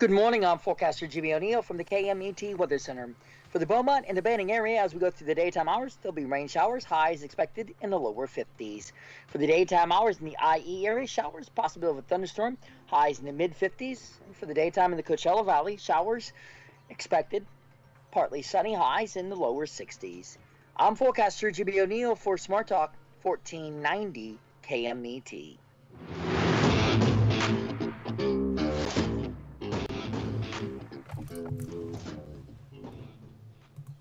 Good morning, I'm forecaster Jimmy O'Neill from the KMET Weather Center. For the Beaumont and the Banning area, as we go through the daytime hours, there'll be rain showers, highs expected in the lower 50s. For the daytime hours in the IE area, showers, possibility of a thunderstorm, highs in the mid-50s. And for the daytime in the Coachella Valley, showers expected, partly sunny, highs in the lower 60s. I'm forecaster Jimmy O'Neill for Smart Talk 1490 KMET.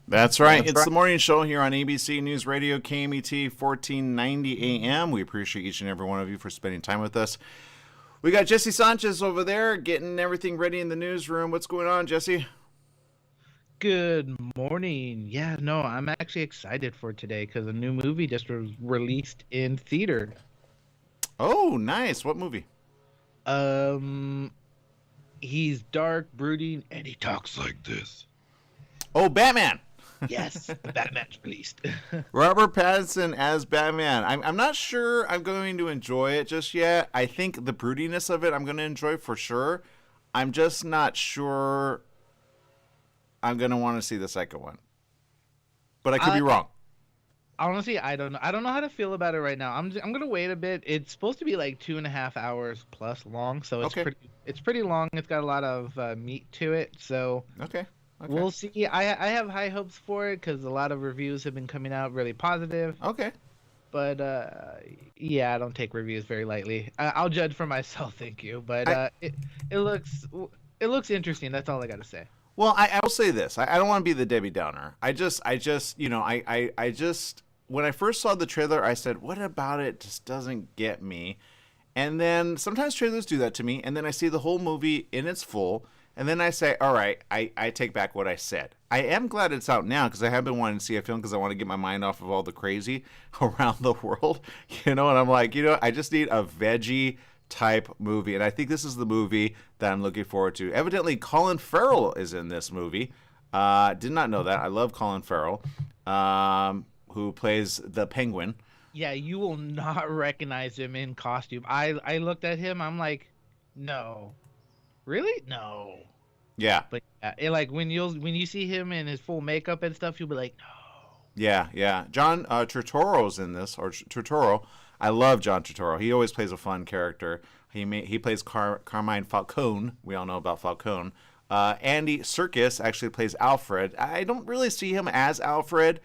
That's right. It's the morning show here on ABC News Radio, KMET 1490 AM. We appreciate each and every one of you for spending time with us. We got Jesse Sanchez over there getting everything ready in the newsroom. What's going on, Jesse? Good morning. Yeah, no, I'm actually excited for today because a new movie just was released in theater. Oh, nice. What movie? He's dark, brooding, and he talks like this. Oh, Batman. Yes, the Batman's released. Robert Pattinson as Batman. I'm not sure I'm going to enjoy it just yet. I think the broodiness of it I'm going to enjoy for sure. I'm just not sure I'm going to want to see the second one. But I could be wrong. Honestly, I don't know. I don't know how to feel about it right now. I'm going to wait a bit. It's supposed to be like 2.5 hours plus long, so it's pretty long. It's got a lot of meat to it, so Okay. We'll see. I have high hopes for it because a lot of reviews have been coming out really positive. Okay. But yeah, I don't take reviews very lightly. I'll judge for myself, thank you. But it looks interesting. That's all I got to say. Well, I will say this. I don't want to be the Debbie Downer. I just when I first saw the trailer, I said, "What about it just doesn't get me?" And then sometimes trailers do that to me, and then I see the whole movie in its full. And then I say, all right, I take back what I said. I am glad it's out now because I have been wanting to see a film because I want to get my mind off of all the crazy around the world. And I'm like, I just need a veggie type movie. And I think this is the movie that I'm looking forward to. Evidently, Colin Farrell is in this movie. Did not know that. I love Colin Farrell, who plays the Penguin. Yeah, you will not recognize him in costume. I looked at him. I'm like, no. Really? No. Yeah. But when you see him in his full makeup and stuff, you'll be like, no. Yeah. John Turturro's in this, or Turturro. I love John Turturro. He always plays a fun character. He plays Carmine Falcone. We all know about Falcone. Andy Serkis actually plays Alfred. I don't really see him as Alfred.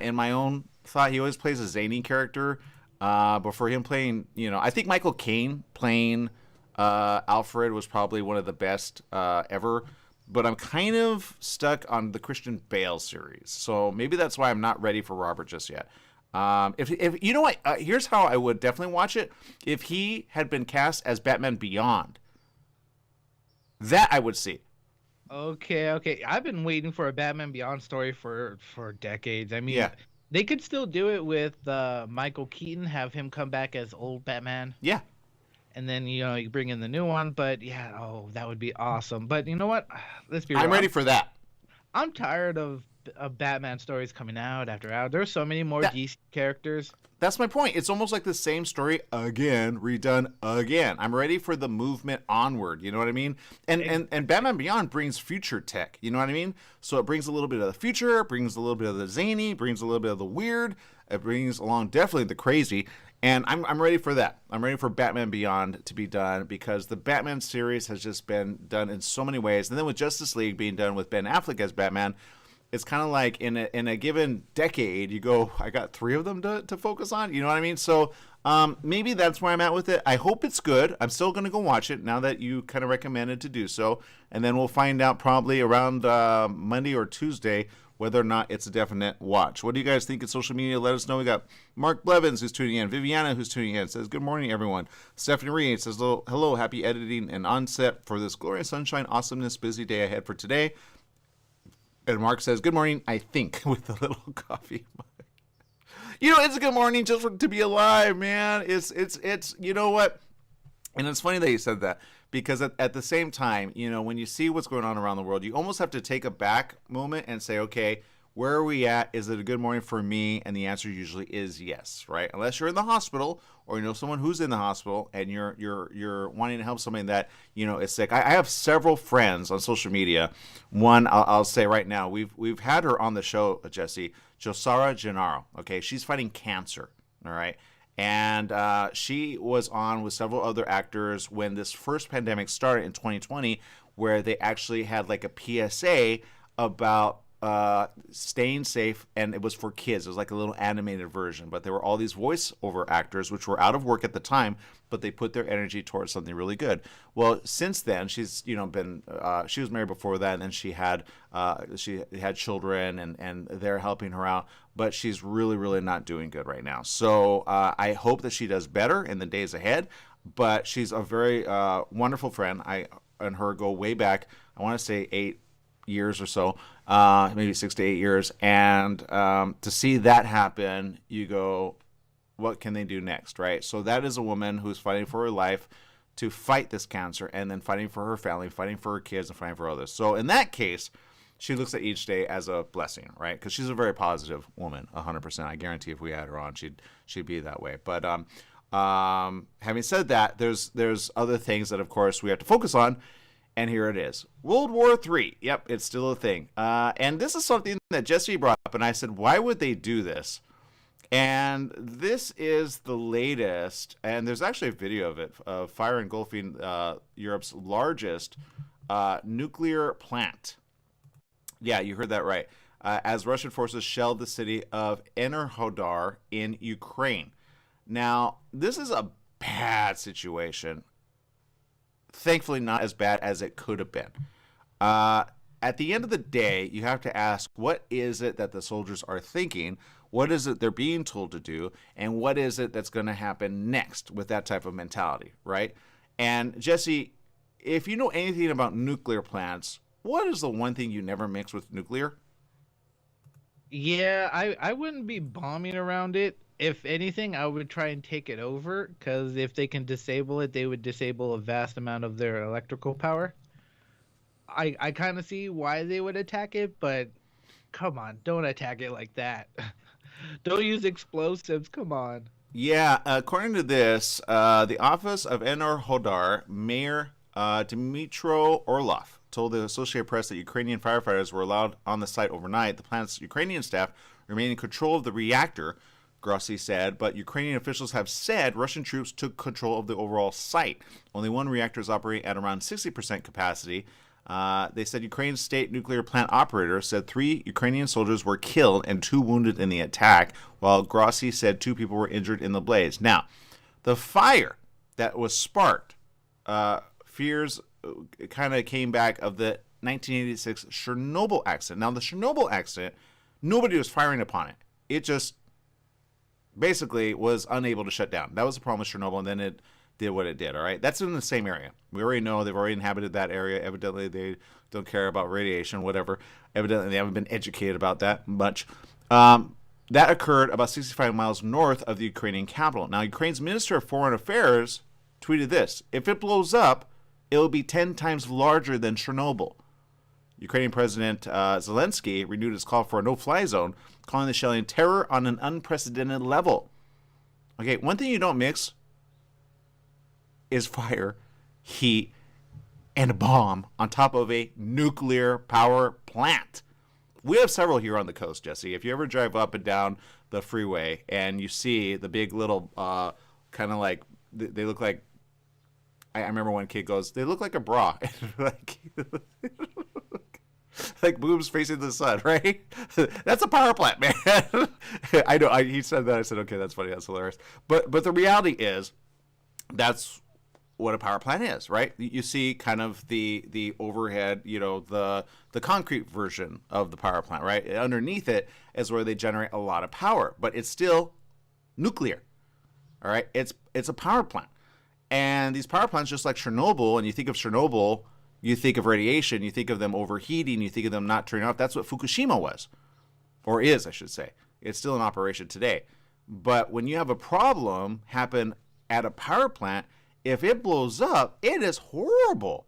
In my own thought, he always plays a zany character. But for him playing, I think Michael Caine playing Alfred was probably one of the best ever, but I'm kind of stuck on the Christian Bale series, so maybe that's why I'm not ready for Robert just yet. If you know what, here's how I would definitely watch it: if he had been cast as Batman Beyond, that I would see. Okay. I've been waiting for a Batman Beyond story for decades. I mean, yeah. They could still do it with Michael Keaton, have him come back as old Batman. Yeah. And then, you bring in the new one. But, yeah, that would be awesome. But you know what? Let's be real. I'm ready for that. I'm tired of Batman stories coming out after out. There's so many more DC characters. That's my point. It's almost like the same story again, redone again. I'm ready for the movement onward. You know what I mean? And Batman Beyond brings future tech. You know what I mean? So it brings a little bit of the future, it brings a little bit of the zany, brings a little bit of the weird. It brings along definitely the crazy. And I'm ready for that. I'm ready for Batman Beyond to be done because the Batman series has just been done in so many ways. And then with Justice League being done with Ben Affleck as Batman, it's kind of like in a given decade, you go, I got 3 of them to focus on. You know what I mean? So maybe that's where I'm at with it. I hope it's good. I'm still going to go watch it now that you kind of recommended to do so. And then we'll find out probably around Monday or Tuesday whether or not it's a definite watch. What do you guys think in social media? Let us know. We got Mark Blevins who's tuning in. Viviana who's tuning in says, good morning, everyone. Stephanie Reed says, hello, happy editing and onset for this glorious sunshine, awesomeness, busy day ahead for today. And Mark says, good morning, I think, with a little coffee. It's a good morning just to be alive, man. It's you know what? And it's funny that you said that because at the same time, when you see what's going on around the world, you almost have to take a back moment and say, okay, Where are we at? Is it a good morning for me? And the answer usually is yes, right? Unless you're in the hospital or you know someone who's in the hospital and you're wanting to help somebody that is sick. I have several friends on social media. One I'll say right now, we've had her on the show, Jesse, Josara Gennaro. Okay, she's fighting cancer. All right. And she was on with several other actors when this first pandemic started in 2020, where they actually had like a PSA about staying safe, and it was for kids. It was like a little animated version, but there were all these voiceover actors which were out of work at the time, but they put their energy towards something really good. Well, since then, she's been she was married before that, and then she had children, and they're helping her out, but she's really not doing good right now. So I hope that she does better in the days ahead. But she's a very wonderful friend. I and her go way back. I want to say 8 years or so, maybe 6 to 8 years. And to see that happen, you go, what can they do next, right? So that is a woman who's fighting for her life to fight this cancer, and then fighting for her family, fighting for her kids, and fighting for others. So in that case, she looks at each day as a blessing, right? Because she's a very positive woman, 100%. I guarantee if we had her on, she'd be that way. But having said that, there's other things that, of course, we have to focus on. And here it is. World War III. Yep, it's still a thing. And this is something that Jesse brought up, and I said, why would they do this? And this is the latest, and there's actually a video of it, of fire engulfing Europe's largest nuclear plant. Yeah, you heard that right. As Russian forces shelled the city of Enerhodar in Ukraine. Now, this is a bad situation. Thankfully, not as bad as it could have been. At the end of the day, you have to ask, what is it that the soldiers are thinking? What is it they're being told to do? And what is it that's going to happen next with that type of mentality, right? And Jesse, if you know anything about nuclear plants, what is the one thing you never mix with nuclear? Yeah, I wouldn't be bombing around it. If anything, I would try and take it over, because if they can disable it, they would disable a vast amount of their electrical power. I kind of see why they would attack it, but come on, don't attack it like that. Don't use explosives, come on. Yeah, according to this, the office of Enerhodar Mayor Dmytro Orlov told the Associated Press that Ukrainian firefighters were allowed on the site overnight. The plant's Ukrainian staff remain in control of the reactor, Grossi said, but Ukrainian officials have said Russian troops took control of the overall site. Only one reactor is operating at around 60% capacity. They said Ukraine's state nuclear plant operator said 3 Ukrainian soldiers were killed and 2 wounded in the attack, while Grossi said 2 people were injured in the blaze. Now, the fire that was sparked, fears kind of came back of the 1986 Chernobyl accident. Now, the Chernobyl accident, nobody was firing upon it. It just basically was unable to shut down. That was the problem with Chernobyl, and then it did what it did, all right? That's in the same area. We already know they've already inhabited that area. Evidently, they don't care about radiation, whatever. Evidently, they haven't been educated about that much. That occurred about 65 miles north of the Ukrainian capital. Now, Ukraine's Minister of Foreign Affairs tweeted this: if it blows up, it will be 10 times larger than Chernobyl. Ukrainian President Zelensky renewed his call for a no-fly zone, calling the shelling terror on an unprecedented level. Okay, one thing you don't mix is fire, heat, and a bomb on top of a nuclear power plant. We have several here on the coast, Jesse. If you ever drive up and down the freeway and you see the big little kind of like, they look like, I remember one kid goes, they look like a bra. Like boobs facing the sun, right? That's a power plant, man. I know. He said that. I said, okay, that's funny. That's hilarious. But the reality is, that's what a power plant is, right? You see kind of the overhead, the concrete version of the power plant, right? Underneath it is where they generate a lot of power, but it's still nuclear. All right, it's a power plant, and these power plants, just like Chernobyl, and you think of Chernobyl, you think of radiation, you think of them overheating, you think of them not turning off. That's what Fukushima was, or is, I should say. It's still in operation today. But when you have a problem happen at a power plant, if it blows up, it is horrible.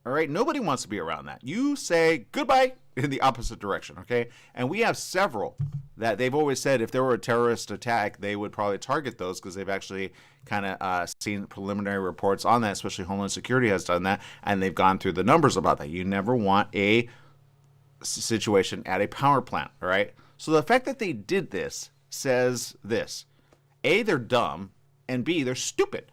All right, nobody wants to be around that. You say goodbye, in the opposite direction, okay? And we have several that they've always said if there were a terrorist attack, they would probably target those because they've actually kind of seen preliminary reports on that, especially Homeland Security has done that, and they've gone through the numbers about that. You never want a situation at a power plant, all right? So the fact that they did this says this. A, they're dumb, and B, they're stupid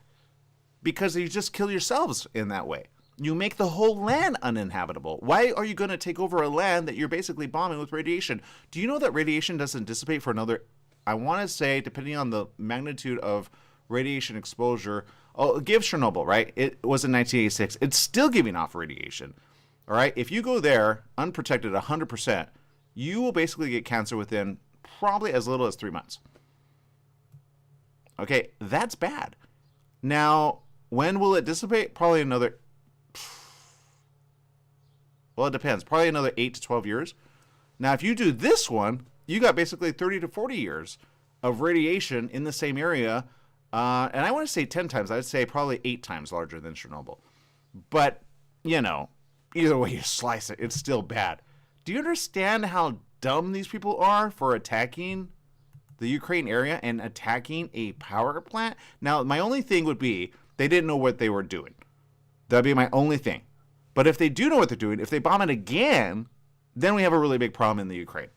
because you just kill yourselves in that way. You make the whole land uninhabitable. Why are you going to take over a land that you're basically bombing with radiation? Do you know that radiation doesn't dissipate for another, I want to say, depending on the magnitude of radiation exposure, give Chernobyl, right? It was in 1986. It's still giving off radiation, all right? If you go there unprotected 100%, you will basically get cancer within probably as little as 3 months. Okay, that's bad. Now, when will it dissipate? Probably another... Well, it depends. Probably another 8 to 12 years. Now, if you do this one, you got basically 30 to 40 years of radiation in the same area. And I want to say 10 times. I would say probably 8 times larger than Chernobyl. But, you know, either way you slice it, it's still bad. Do you understand how dumb these people are for attacking the Ukraine area and attacking a power plant? Now, my only thing would be they didn't know what they were doing. That'd be my only thing. But if they do know what they're doing, if they bomb it again, then we have a really big problem in the Ukraine.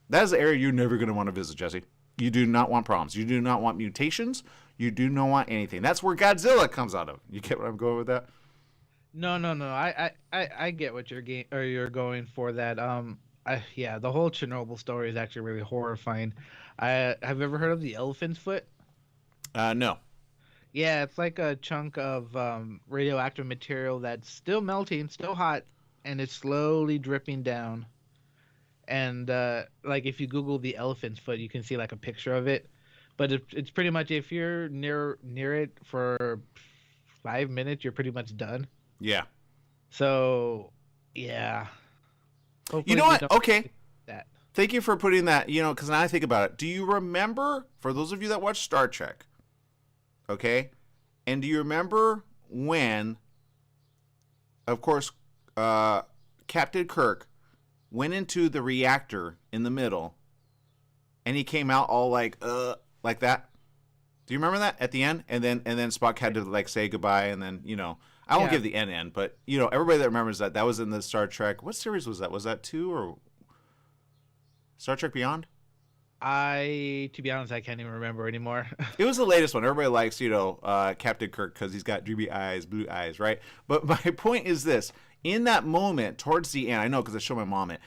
That is the area you're never going to want to visit, Jesse. You do not want problems. You do not want mutations. You do not want anything. That's where Godzilla comes out of. You get what I'm going with that? No. I get what you're going for that. Yeah, the whole Chernobyl story is actually really horrifying. Have you ever heard of the elephant's foot? No. Yeah, it's like a chunk of radioactive material that's still melting, still hot, and it's slowly dripping down. And like if you Google the elephant's foot, you can see like a picture of it. But it's pretty much if you're near it for 5 minutes, you're pretty much done. Yeah. So, yeah. Hopefully you know what? Okay. That. Thank you for putting that, because now I think about it. Do you remember, for those of you that watch Star Trek, okay, and do you remember when, of course, Captain Kirk went into the reactor in the middle, and he came out all like that? Do you remember that at the end? And then Spock had to like say goodbye, and then I won't give the end, but everybody that remembers that was in the Star Trek. What series was that? Was that 2 or Star Trek Beyond? To be honest, I can't even remember anymore. It was the latest one. Everybody likes, Captain Kirk because he's got dreamy eyes, blue eyes, right? But my point is this. In that moment, towards the end, I know because I showed my mom it,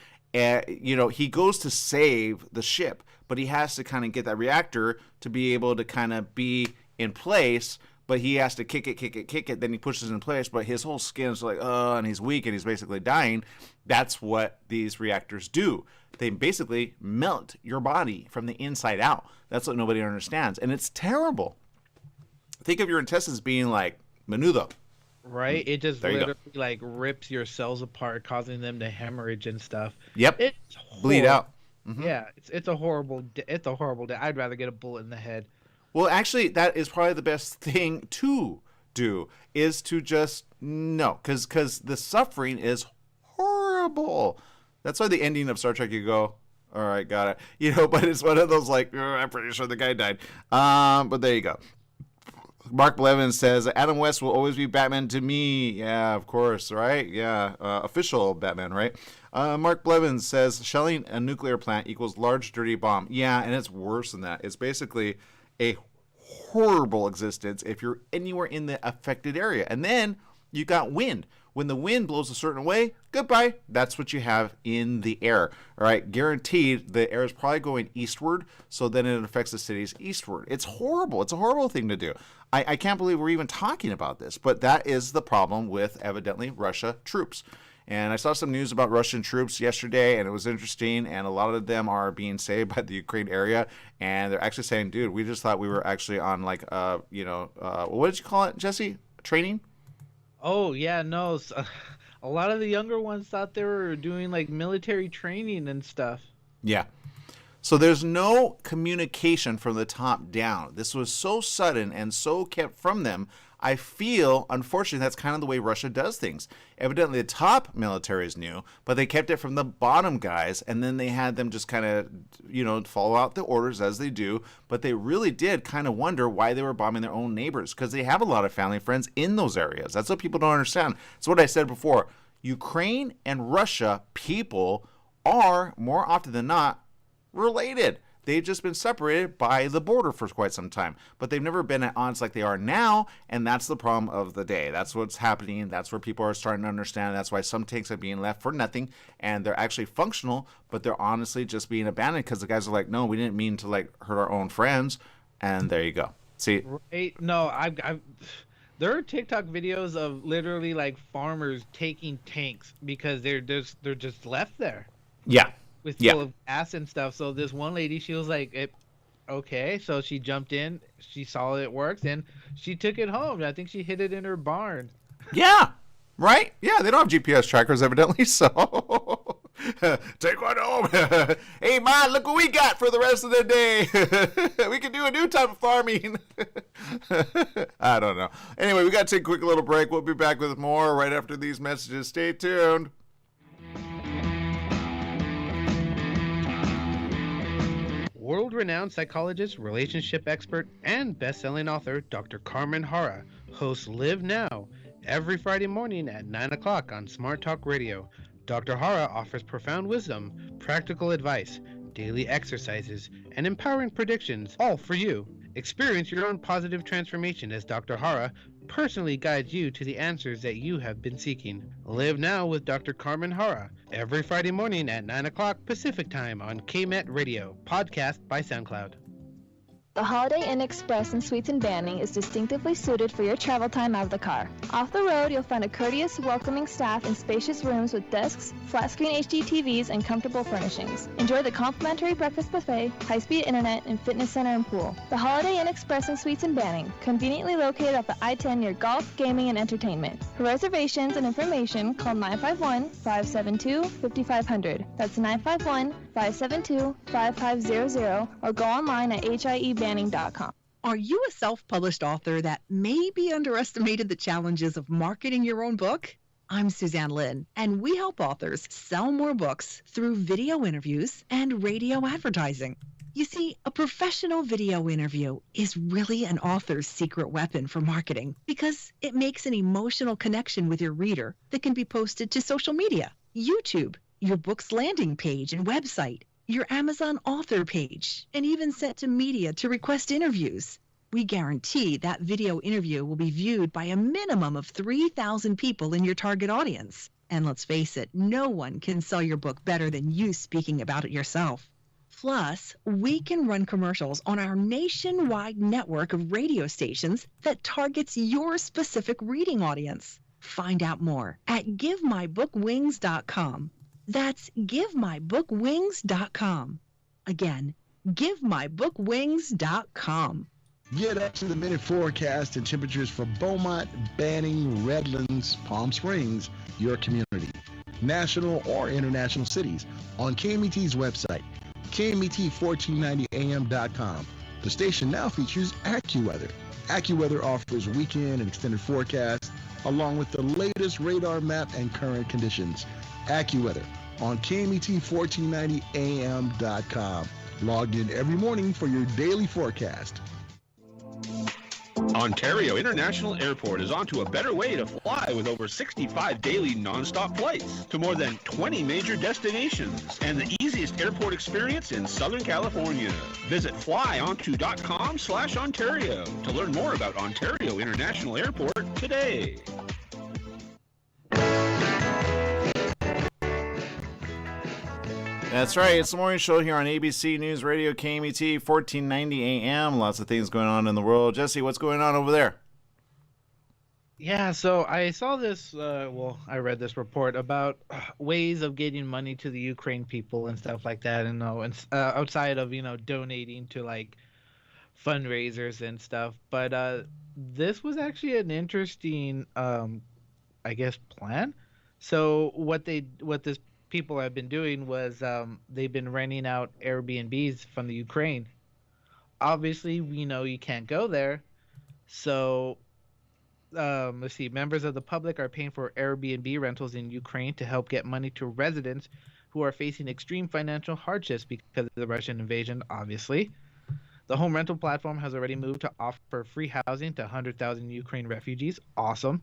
he goes to save the ship, but he has to kind of get that reactor to be able to kind of be in place, but he has to kick it, then he pushes it in place, but his whole skin's like, and he's weak and he's basically dying. That's what these reactors do. They basically melt your body from the inside out. That's what nobody understands. And it's terrible. Think of your intestines being like menudo. Right? It just literally like rips your cells apart, causing them to hemorrhage and stuff. Yep. It's bleed out. Mm-hmm. Yeah, it's a horrible day. I'd rather get a bullet in the head. Well, actually, that is probably the best thing to do, is to just no, because the suffering is horrible. That's why the ending of Star Trek, you go, all right, got it. But it's one of those like, I'm pretty sure the guy died. But there you go. Mark Blevins says, Adam West will always be Batman to me. Yeah, of course, right? Yeah, official Batman, right? Mark Blevins says, shelling a nuclear plant equals large, dirty bomb. Yeah, and it's worse than that. It's basically a horrible existence if you're anywhere in the affected area. And then you got wind. When the wind blows a certain way, goodbye. That's what you have in the air. All right, guaranteed the air is probably going eastward, so then it affects the cities eastward. It's horrible. It's a horrible thing to do. I can't believe we're even talking about this, but that is the problem with evidently Russia troops. And I saw some news about Russian troops yesterday, and it was interesting, and a lot of them are being saved by the Ukraine area, and they're actually saying, dude, we just thought we were actually on like, what did you call it, Jesse? Training? Oh, yeah, no. A lot of the younger ones thought they were doing like military training and stuff. Yeah. So there's no communication from the top down. This was so sudden and so kept from them. I feel, unfortunately, that's kind of the way Russia does things. Evidently, the top militaries knew, but they kept it from the bottom guys, and then they had them just kind of, follow out the orders as they do. But they really did kind of wonder why they were bombing their own neighbors, because they have a lot of family and friends in those areas. That's what people don't understand. It's what I said before. Ukraine and Russia people are, more often than not, related. They've just been separated by the border for quite some time. But they've never been at odds like they are now, and that's the problem of the day. That's what's happening. That's where people are starting to understand. That's why some tanks are being left for nothing, and they're actually functional, but they're honestly just being abandoned because the guys are like, no, we didn't mean to hurt our own friends, and there you go. See? Right? No, there are TikTok videos of literally farmers taking tanks because they're just left there. Yeah. With full of gas and stuff. So this one lady, she was like, okay. So she jumped in, she saw it works, and she took it home. I think she hid it in her barn. Yeah, right? Yeah, they don't have GPS trackers, evidently, so take one home. Hey, man, look what we got for the rest of the day. We can do a new type of farming. I don't know. Anyway, we got to take a quick little break. We'll be back with more right after these messages. Stay tuned. World-renowned psychologist, relationship expert, and best-selling author Dr. Carmen Hara hosts Live Now every Friday morning at 9 o'clock on Smart Talk Radio. Dr. Hara offers profound wisdom, practical advice, daily exercises, and empowering predictions, all for you. Experience your own positive transformation as Dr. Hara personally guides you to the answers that you have been seeking. Live Now with Dr. Carmen Hara every Friday morning at 9 o'clock Pacific Time on KMET Radio, podcast by SoundCloud. The Holiday Inn Express in Suites and Banning is distinctively suited for your travel time out of the car. Off the road, you'll find a courteous, welcoming staff in spacious rooms with desks, flat-screen HD TVs, and comfortable furnishings. Enjoy the complimentary breakfast buffet, high-speed internet, and fitness center and pool. The Holiday Inn Express in Suites and Banning, conveniently located off the I-10 near golf, gaming, and entertainment. For reservations and information, call 951-572-5500. That's 951-572-5500, or go online at HIEBanning.com. Are you a self-published author that maybe underestimated the challenges of marketing your own book? I'm Suzanne Lynn, and we help authors sell more books through video interviews and radio advertising. You see, a professional video interview is really an author's secret weapon for marketing because it makes an emotional connection with your reader that can be posted to social media, YouTube, your book's landing page and website, your Amazon author page, and even sent to media to request interviews. We guarantee that video interview will be viewed by a minimum of 3,000 people in your target audience. And let's face it, no one can sell your book better than you speaking about it yourself. Plus, we can run commercials on our nationwide network of radio stations that targets your specific reading audience. Find out more at GiveMyBookWings.com. That's GiveMyBookWings.com. Again, GiveMyBookWings.com. Get up to the minute forecast and temperatures for Beaumont, Banning, Redlands, Palm Springs, your community, national or international cities, on KMET's website, KMET1490am.com. The station now features AccuWeather. AccuWeather offers weekend and extended forecasts, along with the latest radar map and current conditions. AccuWeather on KMET1490am.com. Logged in every morning for your daily forecast. Ontario International Airport is on to a better way to fly with over 65 daily nonstop flights to more than 20 major destinations and the easiest airport experience in Southern California. Visit flyonto.com/Ontario to learn more about Ontario International Airport today. That's right. It's the morning show here on ABC News Radio, KMET, 1490 AM. Lots of things going on in the world. Jesse, what's going on over there? Yeah, so I saw this, I read this report about ways of getting money to the Ukraine people and stuff like that, and outside of, donating to, fundraisers and stuff. But this was actually an interesting, plan. So what this people have been doing was they've been renting out Airbnbs from the Ukraine. Obviously, we know you can't go there, so let's see, members of the public are paying for Airbnb rentals in Ukraine to help get money to residents who are facing extreme financial hardships because of the Russian invasion, obviously. The home rental platform has already moved to offer free housing to 100,000 Ukraine refugees. Awesome.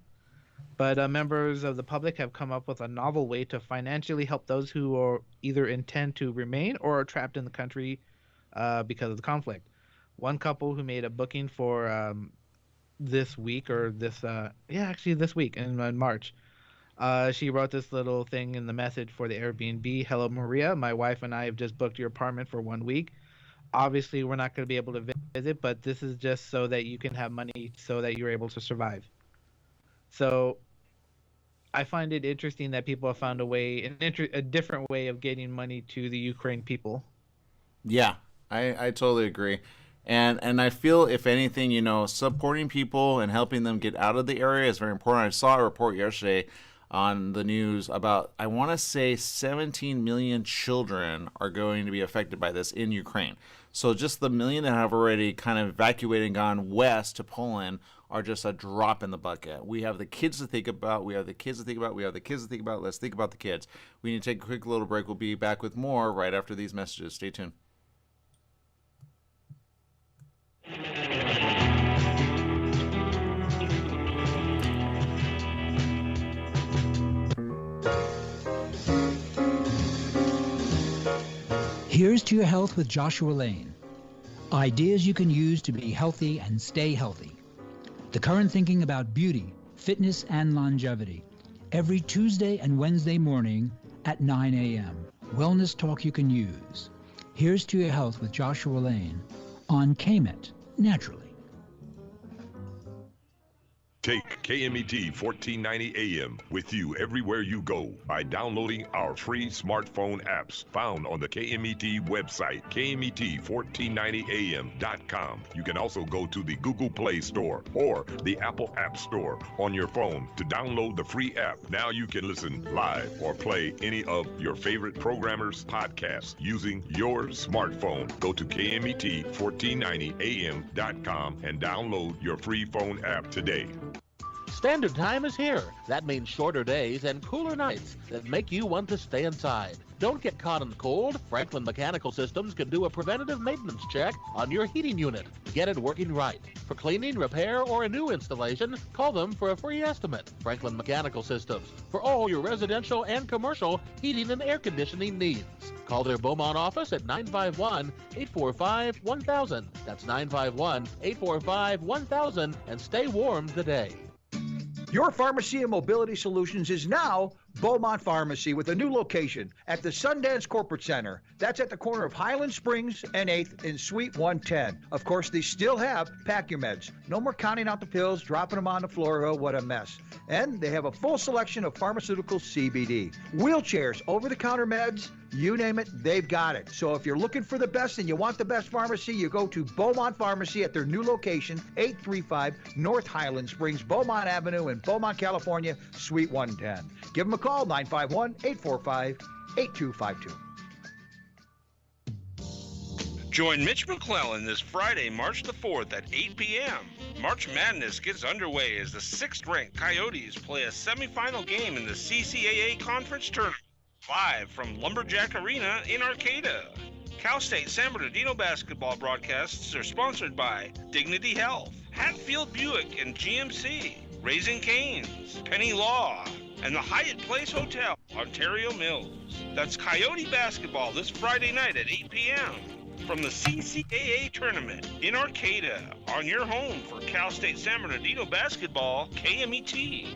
But members of the public have come up with a novel way to financially help those who are either intend to remain or are trapped in the country because of the conflict. One couple who made a booking for this week, or this week in March. She wrote this little thing in the message for the Airbnb. Hello, Maria. My wife and I have just booked your apartment for 1 week. Obviously, we're not going to be able to visit, but this is just so that you can have money so that you're able to survive. So I find it interesting that people have found a way, a different way of getting money to the Ukraine people. Yeah, I totally agree. And I feel, if anything, supporting people and helping them get out of the area is very important. I saw a report yesterday on the news about, I want to say 17 million children are going to be affected by this in Ukraine. So just the million that have already kind of evacuated and gone west to Poland are just a drop in the bucket. We have the kids to think about. Let's think about the kids. We need to take a quick little break. We'll be back with more right after these messages. Stay tuned. Here's to your health with Joshua Lane. Ideas you can use to be healthy and stay healthy. The current thinking about beauty, fitness, and longevity. Every Tuesday and Wednesday morning at 9 a.m. Wellness talk you can use. Here's to your health with Joshua Lane on KMET, naturally. Take KMET 1490 AM with you everywhere you go by downloading our free smartphone apps found on the KMET website, KMET1490am.com. You can also go to the Google Play Store or the Apple App Store on your phone to download the free app. Now you can listen live or play any of your favorite programmers' podcasts using your smartphone. Go to KMET1490am.com and download your free phone app today. Standard time is here. That means shorter days and cooler nights that make you want to stay inside. Don't get caught in the cold. Franklin Mechanical Systems can do a preventative maintenance check on your heating unit to get it working right. For cleaning, repair, or a new installation, call them for a free estimate. Franklin Mechanical Systems, for all your residential and commercial heating and air conditioning needs. Call their Beaumont office at 951-845-1000. That's 951-845-1000, and stay warm today. Your pharmacy and mobility solutions is now Beaumont Pharmacy with a new location at the Sundance Corporate Center. That's at the corner of Highland Springs and 8th in Suite 110. Of course, they still have Pack Your Meds. No more counting out the pills, dropping them on the floor. Oh, what a mess. And they have a full selection of pharmaceutical CBD. Wheelchairs, over-the-counter meds, you name it, they've got it. So if you're looking for the best and you want the best pharmacy, you go to Beaumont Pharmacy at their new location, 835 North Highland Springs, Beaumont Avenue in Beaumont, California, Suite 110. Give them a call, 951-845-8252. Join Mitch McClellan this Friday, March the 4th at 8 p.m. March Madness gets underway as the 6th-ranked Coyotes play a semifinal game in the CCAA Conference Tournament, live from Lumberjack Arena in Arcata. Cal State San Bernardino basketball broadcasts are sponsored by Dignity Health, Hatfield Buick and GMC, Raising Cane's, Penny Law, and the Hyatt Place Hotel, Ontario Mills. That's Coyote basketball this Friday night at 8 p.m. from the CCAA Tournament in Arcata, on your home for Cal State San Bernardino basketball, KMET.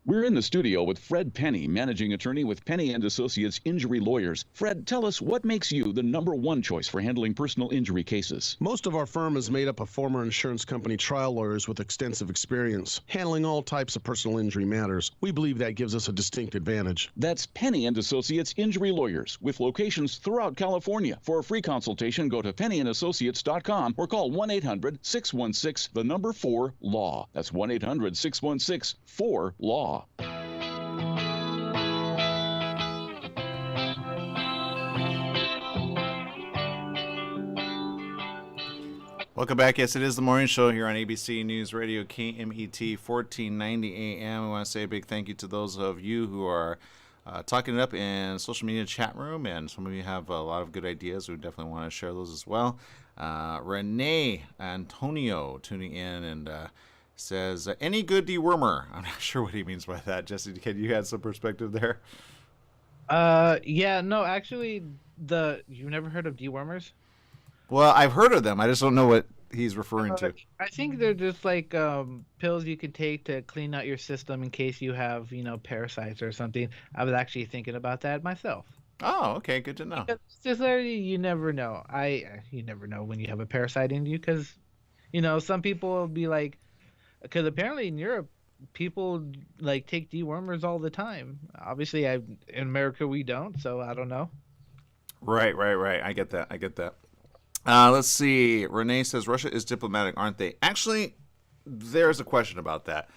We're in the studio with Fred Penny, managing attorney with Penny & Associates Injury Lawyers. Fred, tell us, what makes you the #1 choice for handling personal injury cases? Most of our firm is made up of former insurance company trial lawyers with extensive experience handling all types of personal injury matters. We believe that gives us a distinct advantage. That's Penny & Associates Injury Lawyers, with locations throughout California. For a free consultation, go to pennyandassociates.com or call 1-800-616-4LAW. That's 1-800-616-4LAW. Welcome back. Yes, it is the morning show here on ABC News Radio, KMET 1490 AM. I want to say a big thank you to those of you who are talking it up in social media chat room, and some of you have a lot of good ideas. We definitely want to share those as well. Renee Antonio tuning in and says, any good dewormer? I'm not sure what he means by that. Jesse, can you add some perspective there? Yeah, no, actually, you've never heard of dewormers? Well, I've heard of them. I just don't know what he's referring to. I think they're just like pills you can take to clean out your system in case you have, parasites or something. I was actually thinking about that myself. Oh, okay, good to know. Because just you never know. You never know when you have a parasite in you because, some people will be like, because apparently in Europe, people like take dewormers all the time. Obviously, in America we don't, so I don't know. Right. I get that. Let's see. Renee says Russia is diplomatic, aren't they? Actually, there's a question about that.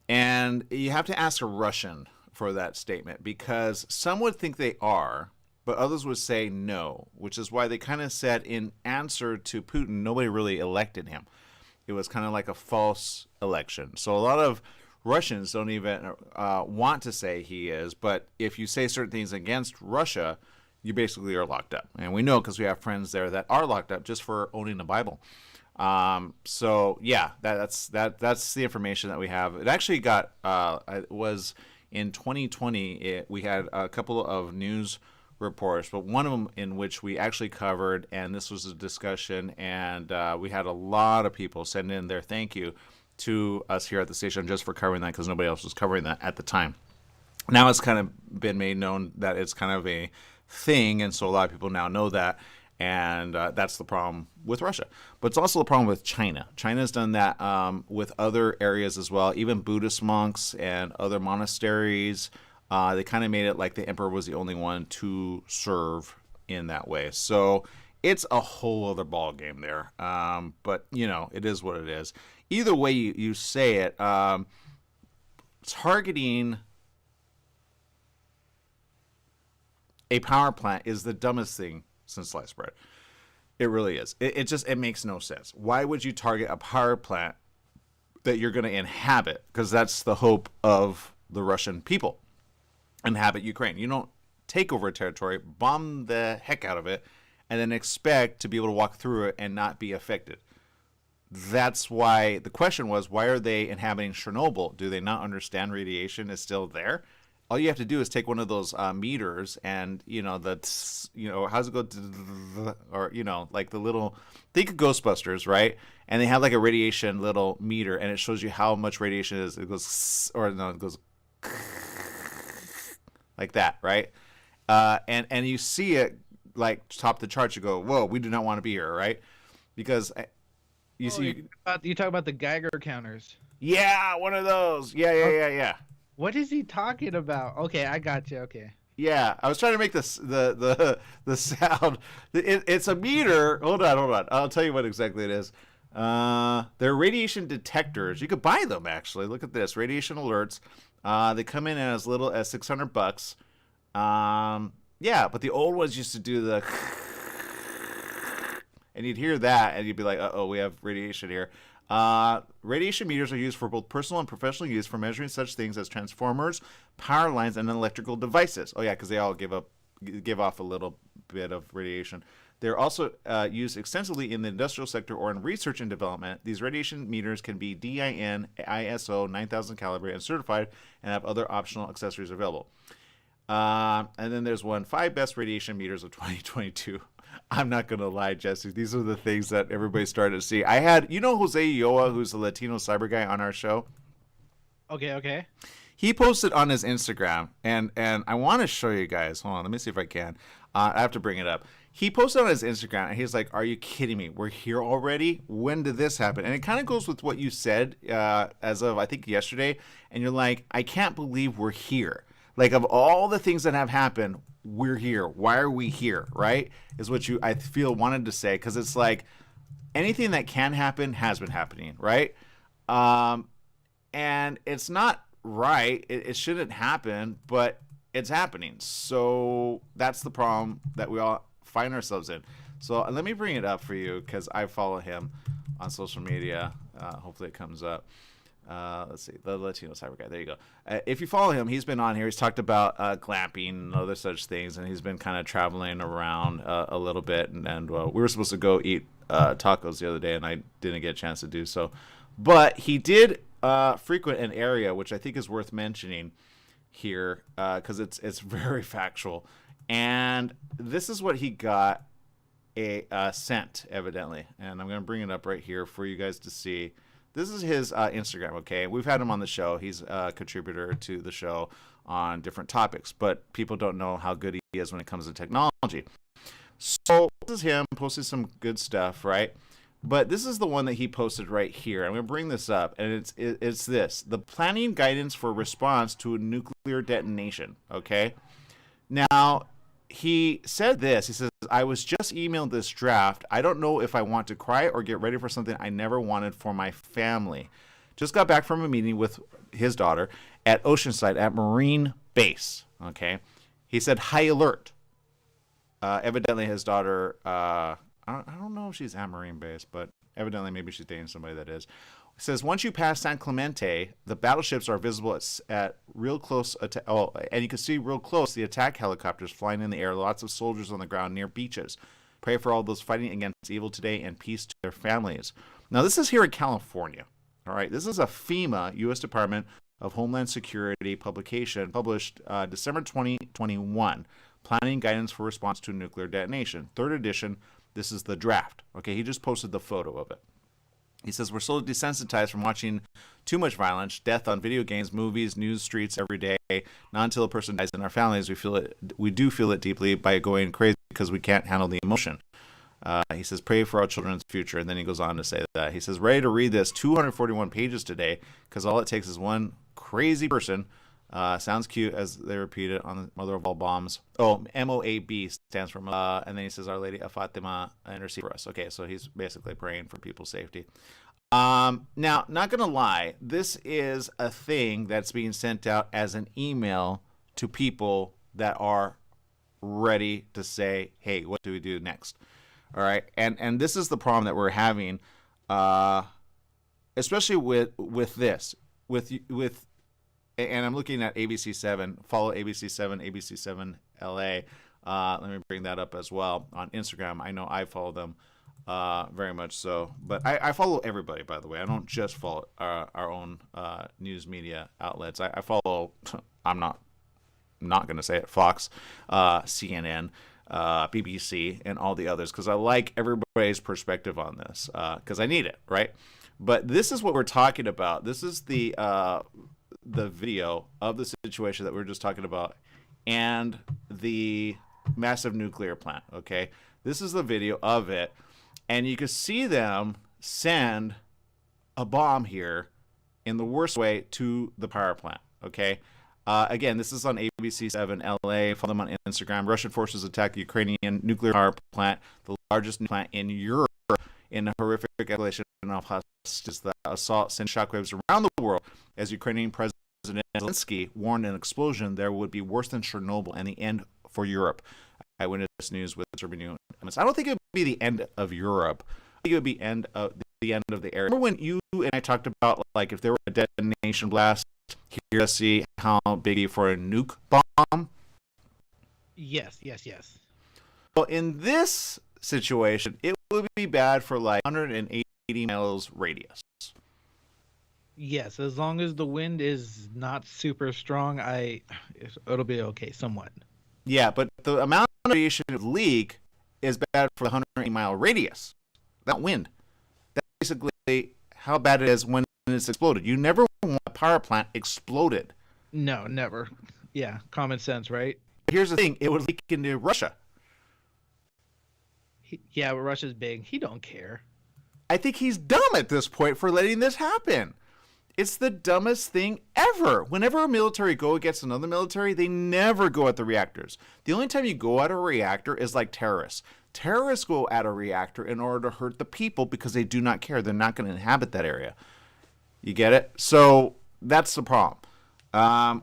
And you have to ask a Russian for that statement because some would think they are, but others would say no, which is why they kind of said in answer to Putin, nobody really elected him. It was kind of like a false election. So a lot of Russians don't even want to say he is, but if you say certain things against Russia, you basically are locked up. And we know because we have friends there that are locked up just for owning the Bible. So yeah, that's the information that we have. It actually got it was in 2020. We had a couple of news reports, but one of them in which we actually covered, and this was a discussion, and we had a lot of people send in their thank you to us here at the station just for covering that because nobody else was covering that at the time. Now it's kind of been made known that it's kind of a thing, and so a lot of people now know that, and that's the problem with Russia. But it's also the problem with China. China's done that with other areas as well, even Buddhist monks and other monasteries. They kind of made it like the emperor was the only one to serve in that way. So it's a whole other ball game there. But, it is what it is. Either way you say it, targeting a power plant is the dumbest thing since sliced bread. It really is. It makes no sense. Why would you target a power plant that you're going to inhabit? Because that's the hope of the Russian people. Inhabit Ukraine. You don't take over a territory, bomb the heck out of it, and then expect to be able to walk through it and not be affected. That's why the question was, why are they inhabiting Chernobyl? Do they not understand radiation is still there? All you have to do is take one of those meters and, how's it go? Or, like the little, think of Ghostbusters, right? And they have like a radiation little meter and it shows you how much radiation is. It goes, it goes like that, right? And you see it like top the charts. You go, whoa, we do not want to be here, right? Because you talk about the Geiger counters. Yeah, one of those. Yeah. What is he talking about? Okay, I got you. Okay. Yeah, I was trying to make the sound. It's a meter. Hold on. I'll tell you what exactly it is. They're radiation detectors. You could buy them actually. Look at this, radiation alerts. They come in as little as $600. Yeah, but the old ones used to do the, and you'd hear that, and you'd be like, "Uh-oh, we have radiation here." Radiation meters are used for both personal and professional use for measuring such things as transformers, power lines, and electrical devices. Oh yeah, because they all give off a little bit of radiation. They're also used extensively in the industrial sector or in research and development. These radiation meters can be DIN, ISO 9000 calibrated and certified, and have other optional accessories available. And then there's 5 best radiation meters of 2022. I'm not going to lie, Jesse. These are the things that everybody started to see. I had, Jose Ulloa, who's the Latino cyber guy on our show. Okay. He posted on his Instagram, and I want to show you guys. Hold on, let me see if I can. I have to bring it up. He posted on his Instagram, and he's like, "Are you kidding me? We're here already? When did this happen?" And it kind of goes with what you said as of, I think, yesterday. And you're like, I can't believe we're here. Like, of all the things that have happened, we're here. Why are we here, right? Is what I feel wanted to say, because it's like anything that can happen has been happening, right? And it's not right. It shouldn't happen, but it's happening. So that's the problem that we all find ourselves in. So let me bring it up for you because I follow him on social media. Hopefully it comes up. Let's see, the Latino cyber guy. There you go. If you follow him, he's been on here. He's talked about glamping and other such things, and he's been kind of traveling around a little bit. And we were supposed to go eat tacos the other day, and I didn't get a chance to do so. But he did frequent an area which I think is worth mentioning here because it's very factual. And this is what he got sent, evidently. And I'm going to bring it up right here for you guys to see. This is his Instagram, okay? We've had him on the show. He's a contributor to the show on different topics, but people don't know how good he is when it comes to technology. So this is him posting some good stuff, right? But this is the one that he posted right here. I'm going to bring this up, and it's this. The planning guidance for response to a nuclear detonation, okay? Now, he said this. He says, I was just emailed this draft. I don't know if I want to cry or get ready for something I never wanted for my family. Just got back from a meeting with his daughter at Oceanside at Marine Base. Okay. He said, high alert. Evidently his daughter, I don't know if she's at Marine Base, but evidently maybe she's dating somebody that is. It says, once you pass San Clemente, the battleships are visible at real close, and you can see real close the attack helicopters flying in the air, lots of soldiers on the ground near beaches. Pray for all those fighting against evil today and peace to their families. Now, this is here in California. All right, this is a FEMA, U.S. Department of Homeland Security publication published December 2021, Planning Guidance for Response to a Nuclear Detonation. Third edition, this is the draft. Okay, he just posted the photo of it. He says, we're so desensitized from watching too much violence, death on video games, movies, news streets every day. Not until a person dies in our families, we do feel it deeply by going crazy because we can't handle the emotion. He says, pray for our children's future. And then he goes on to say that. He says, ready to read this 241 pages today because all it takes is one crazy person. Sounds cute as they repeat it on the Mother of All Bombs. Oh, MOAB stands for and then he says, Our Lady of Fatima, intercede for us. Okay, so he's basically praying for people's safety. Now, not going to lie, this is a thing that's being sent out as an email to people that are ready to say, hey, what do we do next? All right, and this is the problem that we're having, especially with this, with and I'm looking at ABC7. Follow ABC7, ABC7 LA. Let me bring that up as well on Instagram. I know I follow them very much so. But I follow everybody, by the way. I don't just follow our own news media outlets. I follow, I'm not going to say it, Fox, CNN, BBC, and all the others because I like everybody's perspective on this because I need it, right? But this is what we're talking about. This is the video of the situation that we were just talking about and the massive nuclear plant, okay? This is the video of it, and you can see them send a bomb here in the worst way to the power plant, okay? Again, this is on ABC7 LA. Follow them on Instagram. Russian forces attack the Ukrainian nuclear power plant, the largest nuclear plant in Europe, in a horrific escalation of hostilities. The assault sent shockwaves around the world as Ukrainian President Zelensky warned an explosion there would be worse than Chernobyl and the end for Europe. Eyewitness News with Serbian. I don't think it would be the end of Europe. I think it would be the end of the area. Remember when you and I talked about like if there were a detonation blast here, let's see how big it for a nuke bomb? Yes. Well, in this situation, it would be bad for like 180 miles radius. Yes, as long as the wind is not super strong, it'll be okay somewhat. Yeah, but the amount of radiation of leak is bad for the 180-mile radius. That wind. That's basically how bad it is when it's exploded. You never want a power plant exploded. No, never. Yeah, common sense, right? Here's the thing. It would leak into Russia. Yeah, but Russia's big. He don't care. I think he's dumb at this point for letting this happen. It's the dumbest thing ever. Whenever a military go against another military, they never go at the reactors. The only time you go at a reactor is like terrorists. Terrorists go at a reactor in order to hurt the people because they do not care. They're not going to inhabit that area. You get it? So that's the problem.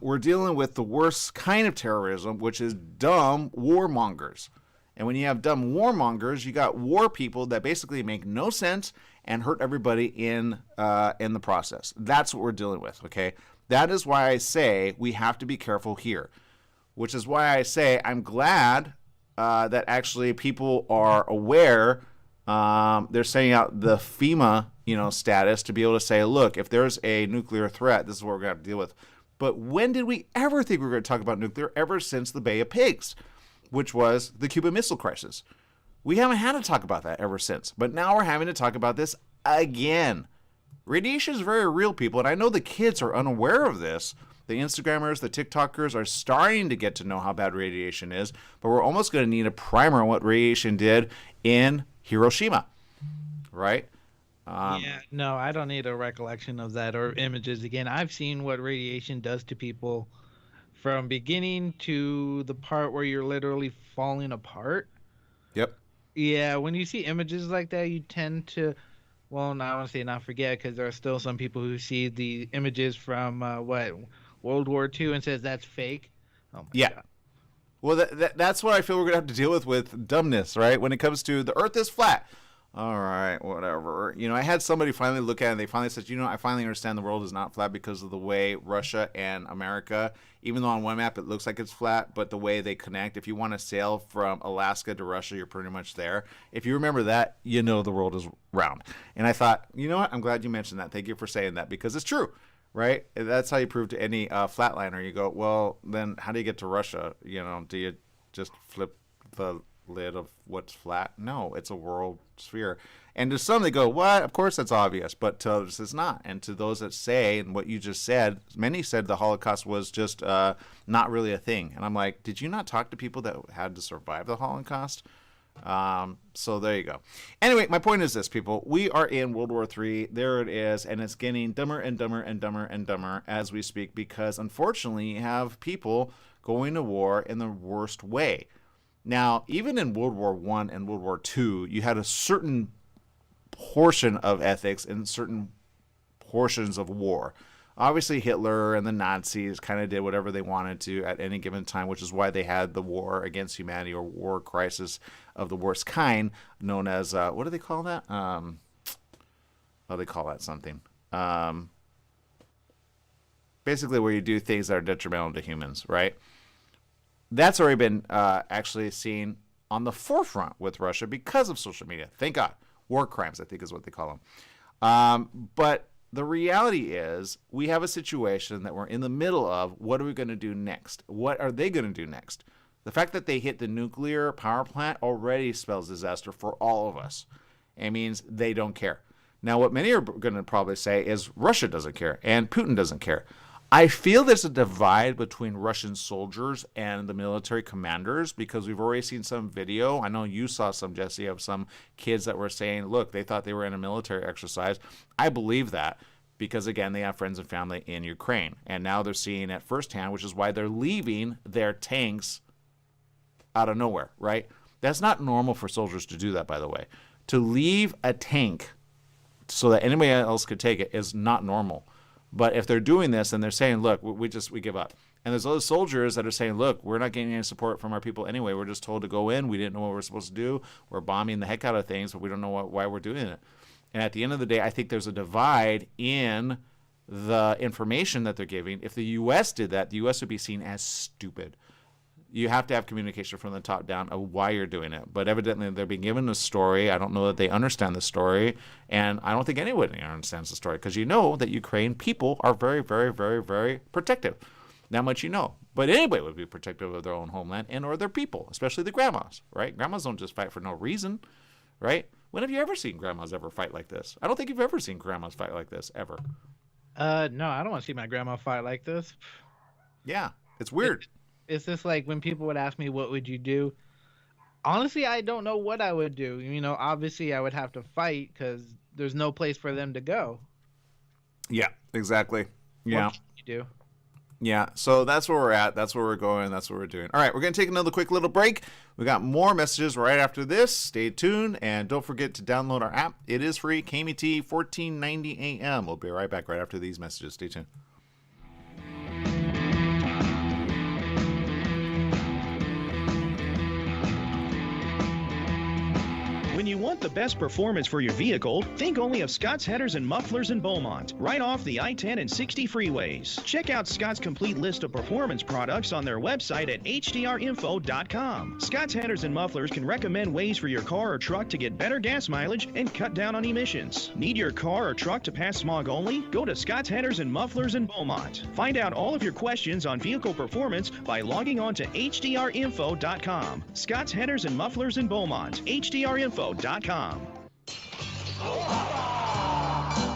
We're dealing with the worst kind of terrorism, which is dumb warmongers. And when you have dumb warmongers, you got war people that basically make no sense and hurt everybody in the process. That's what we're dealing with, okay? That is why I say we have to be careful here, which is why I say I'm glad that actually people are aware. They're sending out the FEMA, status to be able to say, look, if there's a nuclear threat, this is what we're going to have to deal with. But when did we ever think we were going to talk about nuclear? Ever since the Bay of Pigs, which was the Cuban Missile Crisis. We haven't had to talk about that ever since. But now we're having to talk about this again. Radiation is very real, people, and I know the kids are unaware of this. The Instagrammers, the TikTokers are starting to get to know how bad radiation is, but we're almost going to need a primer on what radiation did in Hiroshima, right? No, I don't need a recollection of that or images again. I've seen what radiation does to people from beginning to the part where you're literally falling apart. Yep. Yeah, when you see images like that, you tend to, well, no, I want to say not forget, because there are still some people who see the images from, World War II and says that's fake. Oh my God. Well, that's what I feel we're going to have to deal with dumbness, right? When it comes to the Earth is flat. All right, whatever. I had somebody finally look at it, and they finally said, I finally understand the world is not flat because of the way Russia and America, even though on one map it looks like it's flat, but the way they connect, if you want to sail from Alaska to Russia, you're pretty much there. If you remember that, the world is round. And I thought, you know what? I'm glad you mentioned that. Thank you for saying that, because it's true, right? That's how you prove to any flatliner. You go, well, then how do you get to Russia? Do you just flip the lid of what's flat? No, it's a world sphere. And to some they go, what? Of course that's obvious, but to others it's not. And to those that say, and what you just said, many said the Holocaust was just not really a thing. And I'm like, did you not talk to people that had to survive the Holocaust? So there you go. Anyway, my point is this, people. We are in World War III. There it is, and it's getting dumber and dumber and dumber and dumber as we speak, because unfortunately you have people going to war in the worst way. Now, even in World War I and World War II, you had a certain portion of ethics and certain portions of war. Obviously, Hitler and the Nazis kind of did whatever they wanted to at any given time, which is why they had the war against humanity, or war crisis of the worst kind, known as, what do they call that? They call that something. Basically, where you do things that are detrimental to humans, right? That's already been actually seen on the forefront with Russia because of social media. Thank God. War crimes, I think, is what they call them. But the reality is we have a situation that we're in the middle of. What are we going to do next? What are they going to do next? The fact that they hit the nuclear power plant already spells disaster for all of us. It means they don't care. Now, what many are going to probably say is Russia doesn't care and Putin doesn't care. I feel there's a divide between Russian soldiers and the military commanders, because we've already seen some video. I know you saw some, Jesse, of some kids that were saying, look, they thought they were in a military exercise. I believe that because, again, they have friends and family in Ukraine. And now they're seeing it firsthand, which is why they're leaving their tanks out of nowhere, right? That's not normal for soldiers to do that, by the way. To leave a tank so that anybody else could take it is not normal. But if they're doing this and they're saying, look, we give up. And there's other soldiers that are saying, look, we're not getting any support from our people anyway. We're just told to go in. We didn't know what we're supposed to do. We're bombing the heck out of things, but we don't know why we're doing it. And at the end of the day, I think there's a divide in the information that they're giving. If the U.S. did that, the U.S. would be seen as stupid. You have to have communication from the top down of why you're doing it. But evidently they're being given a story. I don't know that they understand the story. And I don't think anybody understands the story, because you know that Ukraine people are very, very, very, very protective. That much you know. But anybody would be protective of their own homeland and or their people, especially the grandmas, right? Grandmas don't just fight for no reason, right? When have you ever seen grandmas ever fight like this? I don't think you've ever seen grandmas fight like this, ever. No, I don't want to see my grandma fight like this. Yeah, it's weird. It's just like when people would ask me, what would you do? Honestly, I don't know what I would do. Obviously I would have to fight because there's no place for them to go. Yeah, exactly. Yeah. What can you do? Yeah, so that's where we're at. That's where we're going. That's what we're doing. All right, we're going to take another quick little break. We got more messages right after this. Stay tuned, and don't forget to download our app. It is free, KMET 1490 AM. We'll be right back right after these messages. Stay tuned. When you want the best performance for your vehicle, think only of Scott's Headers and Mufflers in Beaumont, right off the I-10 and 60 freeways. Check out Scott's complete list of performance products on their website at hdrinfo.com. Scott's Headers and Mufflers can recommend ways for your car or truck to get better gas mileage and cut down on emissions. Need your car or truck to pass smog only? Go to Scott's Headers and Mufflers in Beaumont. Find out all of your questions on vehicle performance by logging on to hdrinfo.com. Scott's Headers and Mufflers in Beaumont, hdrinfo.com.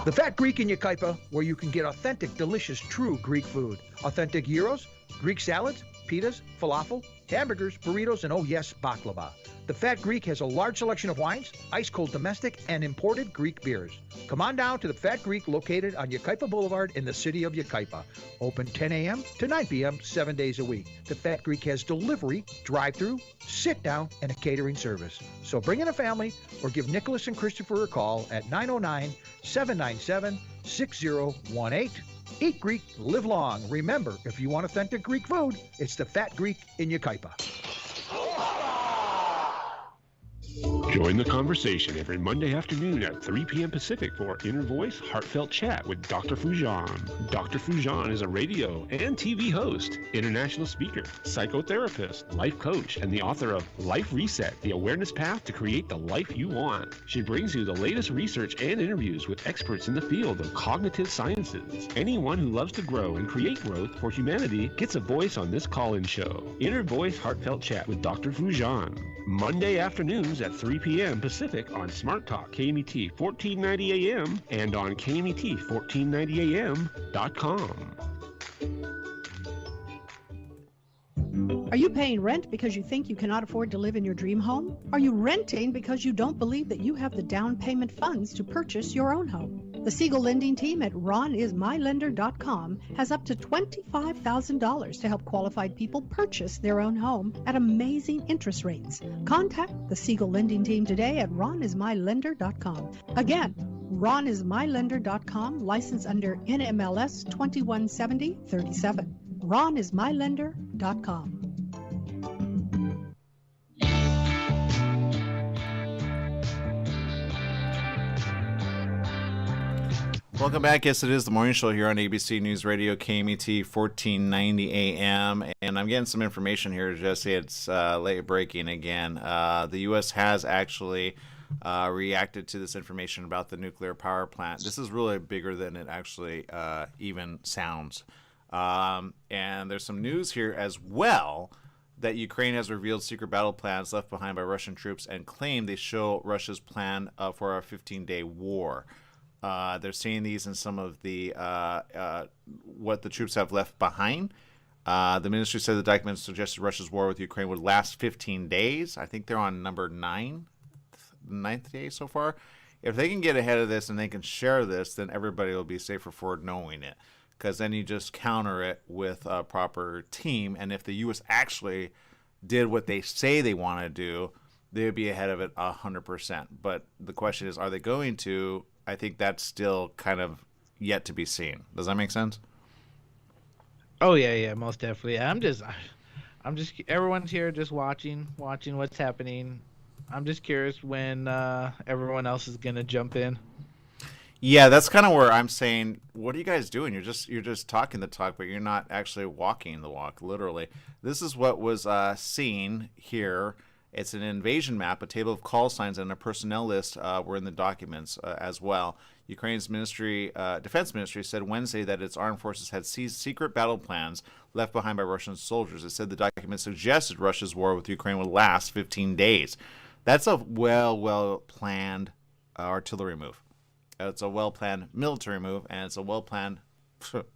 The Fat Greek in Yucaipa, where you can get authentic, delicious, true Greek food. Authentic gyros, Greek salads, pitas, falafel, hamburgers, burritos, and oh yes, baklava. The Fat Greek has a large selection of wines, ice-cold domestic, and imported Greek beers. Come on down to the Fat Greek located on Yucaipa Boulevard in the city of Yucaipa. Open 10 a.m. to 9 p.m. 7 days a week. The Fat Greek has delivery, drive-through, sit-down, and a catering service. So bring in a family or give Nicholas and Christopher a call at 909-797-6018. Eat Greek, live long. Remember, if you want authentic Greek food, it's the Fat Greek in Yucaipa. Join the conversation every Monday afternoon at 3 p.m. Pacific for Inner Voice Heartfelt Chat with Dr. Fujan. Dr. Fujan is a radio and TV host, international speaker, psychotherapist, life coach, and the author of Life Reset, The Awareness Path to Create the Life You Want. She brings you the latest research and interviews with experts in the field of cognitive sciences. Anyone who loves to grow and create growth for humanity gets a voice on this call-in show. Inner Voice Heartfelt Chat with Dr. Fujan. Monday afternoons at 3 p.m. Pacific on Smart Talk KMET 1490 AM and on KMET1490am.com. Are you paying rent because you think you cannot afford to live in your dream home? Are you renting because you don't believe that you have the down payment funds to purchase your own home? The Siegel lending team at ronismylender.com has up to $25,000 to help qualified people purchase their own home at amazing interest rates. Contact the Siegel lending team today at ronismylender.com. Again, ronismylender.com, license under NMLS 217037. ronismylender.com. Welcome back. Yes, it is the morning show here on ABC News Radio, KMET 1490 AM. And I'm getting some information here, Jesse. It's late breaking again. The U.S. has actually reacted to this information about the nuclear power plant. This is really bigger than it actually even sounds. And there's some news here as well that Ukraine has revealed secret battle plans left behind by Russian troops and claimed they show Russia's plan for a 15-day war. They're seeing these in some of the what the troops have left behind. The ministry said the documents suggested Russia's war with Ukraine would last 15 days. I think they're on number 9th day so far. If they can get ahead of this and they can share this, then everybody will be safer for knowing it. Because then you just counter it with a proper team. And if the U.S. actually did what they say they want to do, they would be ahead of it 100%. But the question is, are they going to? I think that's still kind of yet to be seen. Does that make sense? Oh yeah, most definitely. I'm just everyone's here just watching what's happening. I'm just curious when everyone else is gonna jump in. Yeah, that's kind of where I'm saying, what are you guys doing? You're just talking the talk, but you're not actually walking the walk, literally. This is what was seen here. It's an invasion map, a table of call signs, and a personnel list were in the documents as well. Ukraine's defense ministry said Wednesday that its armed forces had seized secret battle plans left behind by Russian soldiers. It said the documents suggested Russia's war with Ukraine would last 15 days. That's a well-planned artillery move. It's a well-planned military move, and it's a well-planned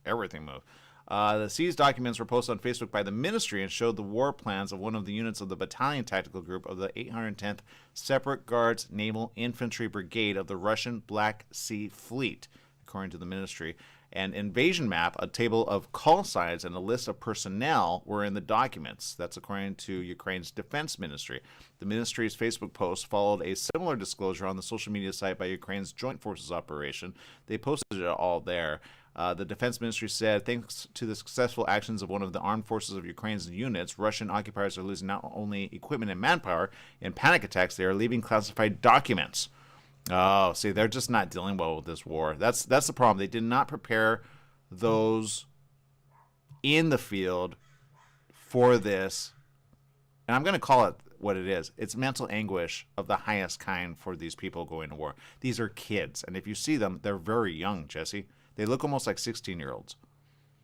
everything move. The seized documents were posted on Facebook by the ministry and showed the war plans of one of the units of the Battalion Tactical Group of the 810th Separate Guards Naval Infantry Brigade of the Russian Black Sea Fleet, according to the ministry. An invasion map, a table of call signs, and a list of personnel were in the documents. That's according to Ukraine's defense ministry. The ministry's Facebook post followed a similar disclosure on the social media site by Ukraine's Joint Forces Operation. They posted it all there. The defense ministry said, thanks to the successful actions of one of the armed forces of Ukraine's units, Russian occupiers are losing not only equipment and manpower. In panic attacks, they are leaving classified documents. Oh, see, they're just not dealing well with this war. That's the problem. They did not prepare those in the field for this. And I'm going to call it what it is. It's mental anguish of the highest kind for these people going to war. These are kids. And if you see them, they're very young, Jesse. They look almost like 16-year-olds.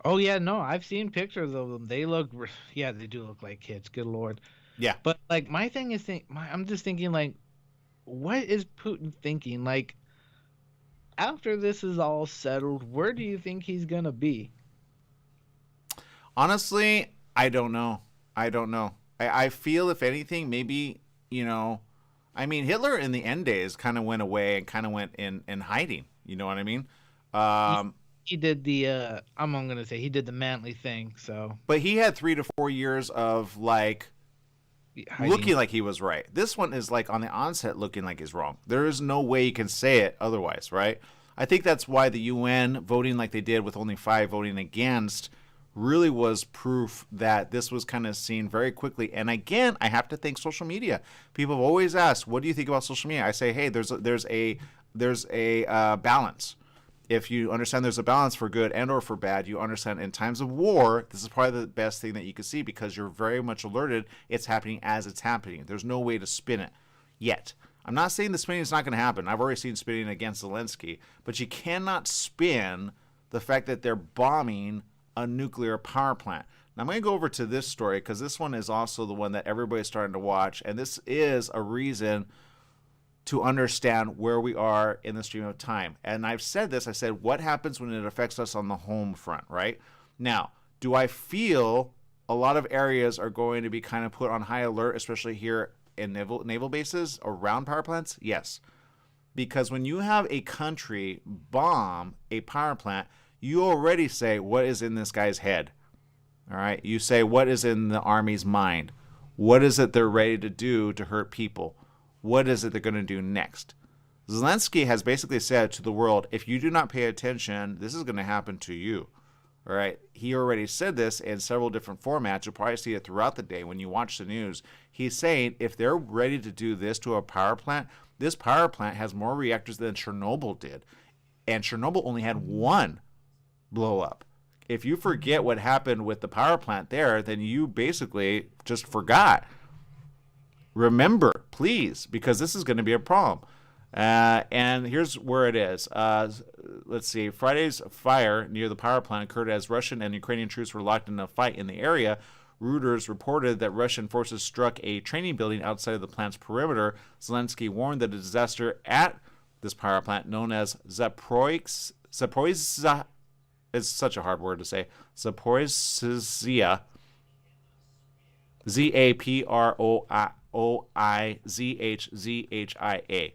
Oh, yeah, no, I've seen pictures of them. They do look like kids. Good Lord. Yeah. But, like, my thing is, I'm just thinking, like, what is Putin thinking? Like, after this is all settled, where do you think he's going to be? Honestly, I don't know. I feel, if anything, maybe, Hitler in the end days kind of went away and kind of went in hiding. You know what I mean? He did the, I'm going to say, he did the manly thing, so. But he had 3 to 4 years of, like, hiding. Looking like he was right. This one is, like, on the onset looking like he's wrong. There is no way you can say it otherwise, right? I think that's why the UN voting like they did with only 5 voting against really was proof that this was kind of seen very quickly. And again, I have to thank social media. People have always asked, what do you think about social media? I say, hey, there's a balance. If you understand there's a balance for good and or for bad, you understand in times of war, this is probably the best thing that you can see because you're very much alerted. It's happening as it's happening. There's no way to spin it yet. I'm not saying the spinning is not going to happen. I've already seen spinning against Zelensky, but you cannot spin the fact that they're bombing a nuclear power plant. Now I'm going to go over to this story because this one is also the one that everybody's starting to watch, and this is a reason to understand where we are in the stream of time. And I've said this, I said, what happens when it affects us on the home front, right? Now, do I feel a lot of areas are going to be kind of put on high alert, especially here in naval bases around power plants? Yes. Because when you have a country bomb a power plant, you already say, what is in this guy's head? All right. You say, what is in the army's mind? What is it they're ready to do to hurt people? What is it they're going to do next? Zelensky has basically said to the world, if you do not pay attention, this is going to happen to you. All right. He already said this in several different formats. You'll probably see it throughout the day when you watch the news. He's saying if they're ready to do this to a power plant, this power plant has more reactors than Chernobyl did. And Chernobyl only had one blow up. If you forget what happened with the power plant there, then you basically just forgot. Remember, please, because this is going to be a problem. And here's where it is. Let's see. Friday's fire near the power plant occurred as Russian and Ukrainian troops were locked in a fight in the area. Reuters reported that Russian forces struck a training building outside of the plant's perimeter. Zelensky warned that a disaster at this power plant, known as Zaporizhzhia, it's such a hard word to say, Zaporizhzhia, Zaproizhzhia.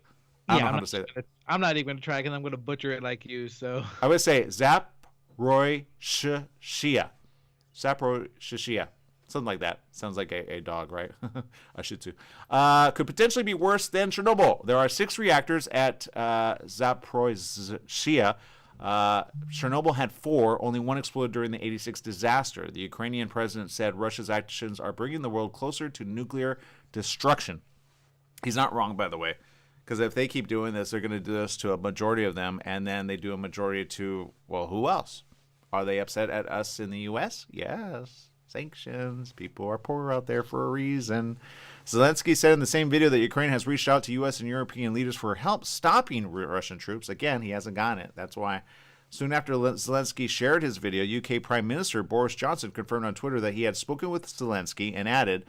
I don't know how to say that. I'm not even going to try because I'm going to butcher it like you. So I would say Zaproizhzhia. Zaporizhzhia. Something like that. Sounds like a dog, right? I should too. Could potentially be worse than Chernobyl. There are 6 reactors at Zaporizhzhia. Chernobyl had 4. Only 1 exploded during the 86 disaster. The Ukrainian president said Russia's actions are bringing the world closer to nuclear destruction. He's not wrong, by the way, because if they keep doing this, they're going to do this to a majority of them, and then they do a majority to, well, who else? Are they upset at us in the U.S.? Yes. Sanctions. People are poor out there for a reason. Zelensky said in the same video that Ukraine has reached out to U.S. and European leaders for help stopping Russian troops. Again, he hasn't gotten it. That's why. Soon after Zelensky shared his video, UK Prime Minister Boris Johnson confirmed on Twitter that he had spoken with Zelensky and added,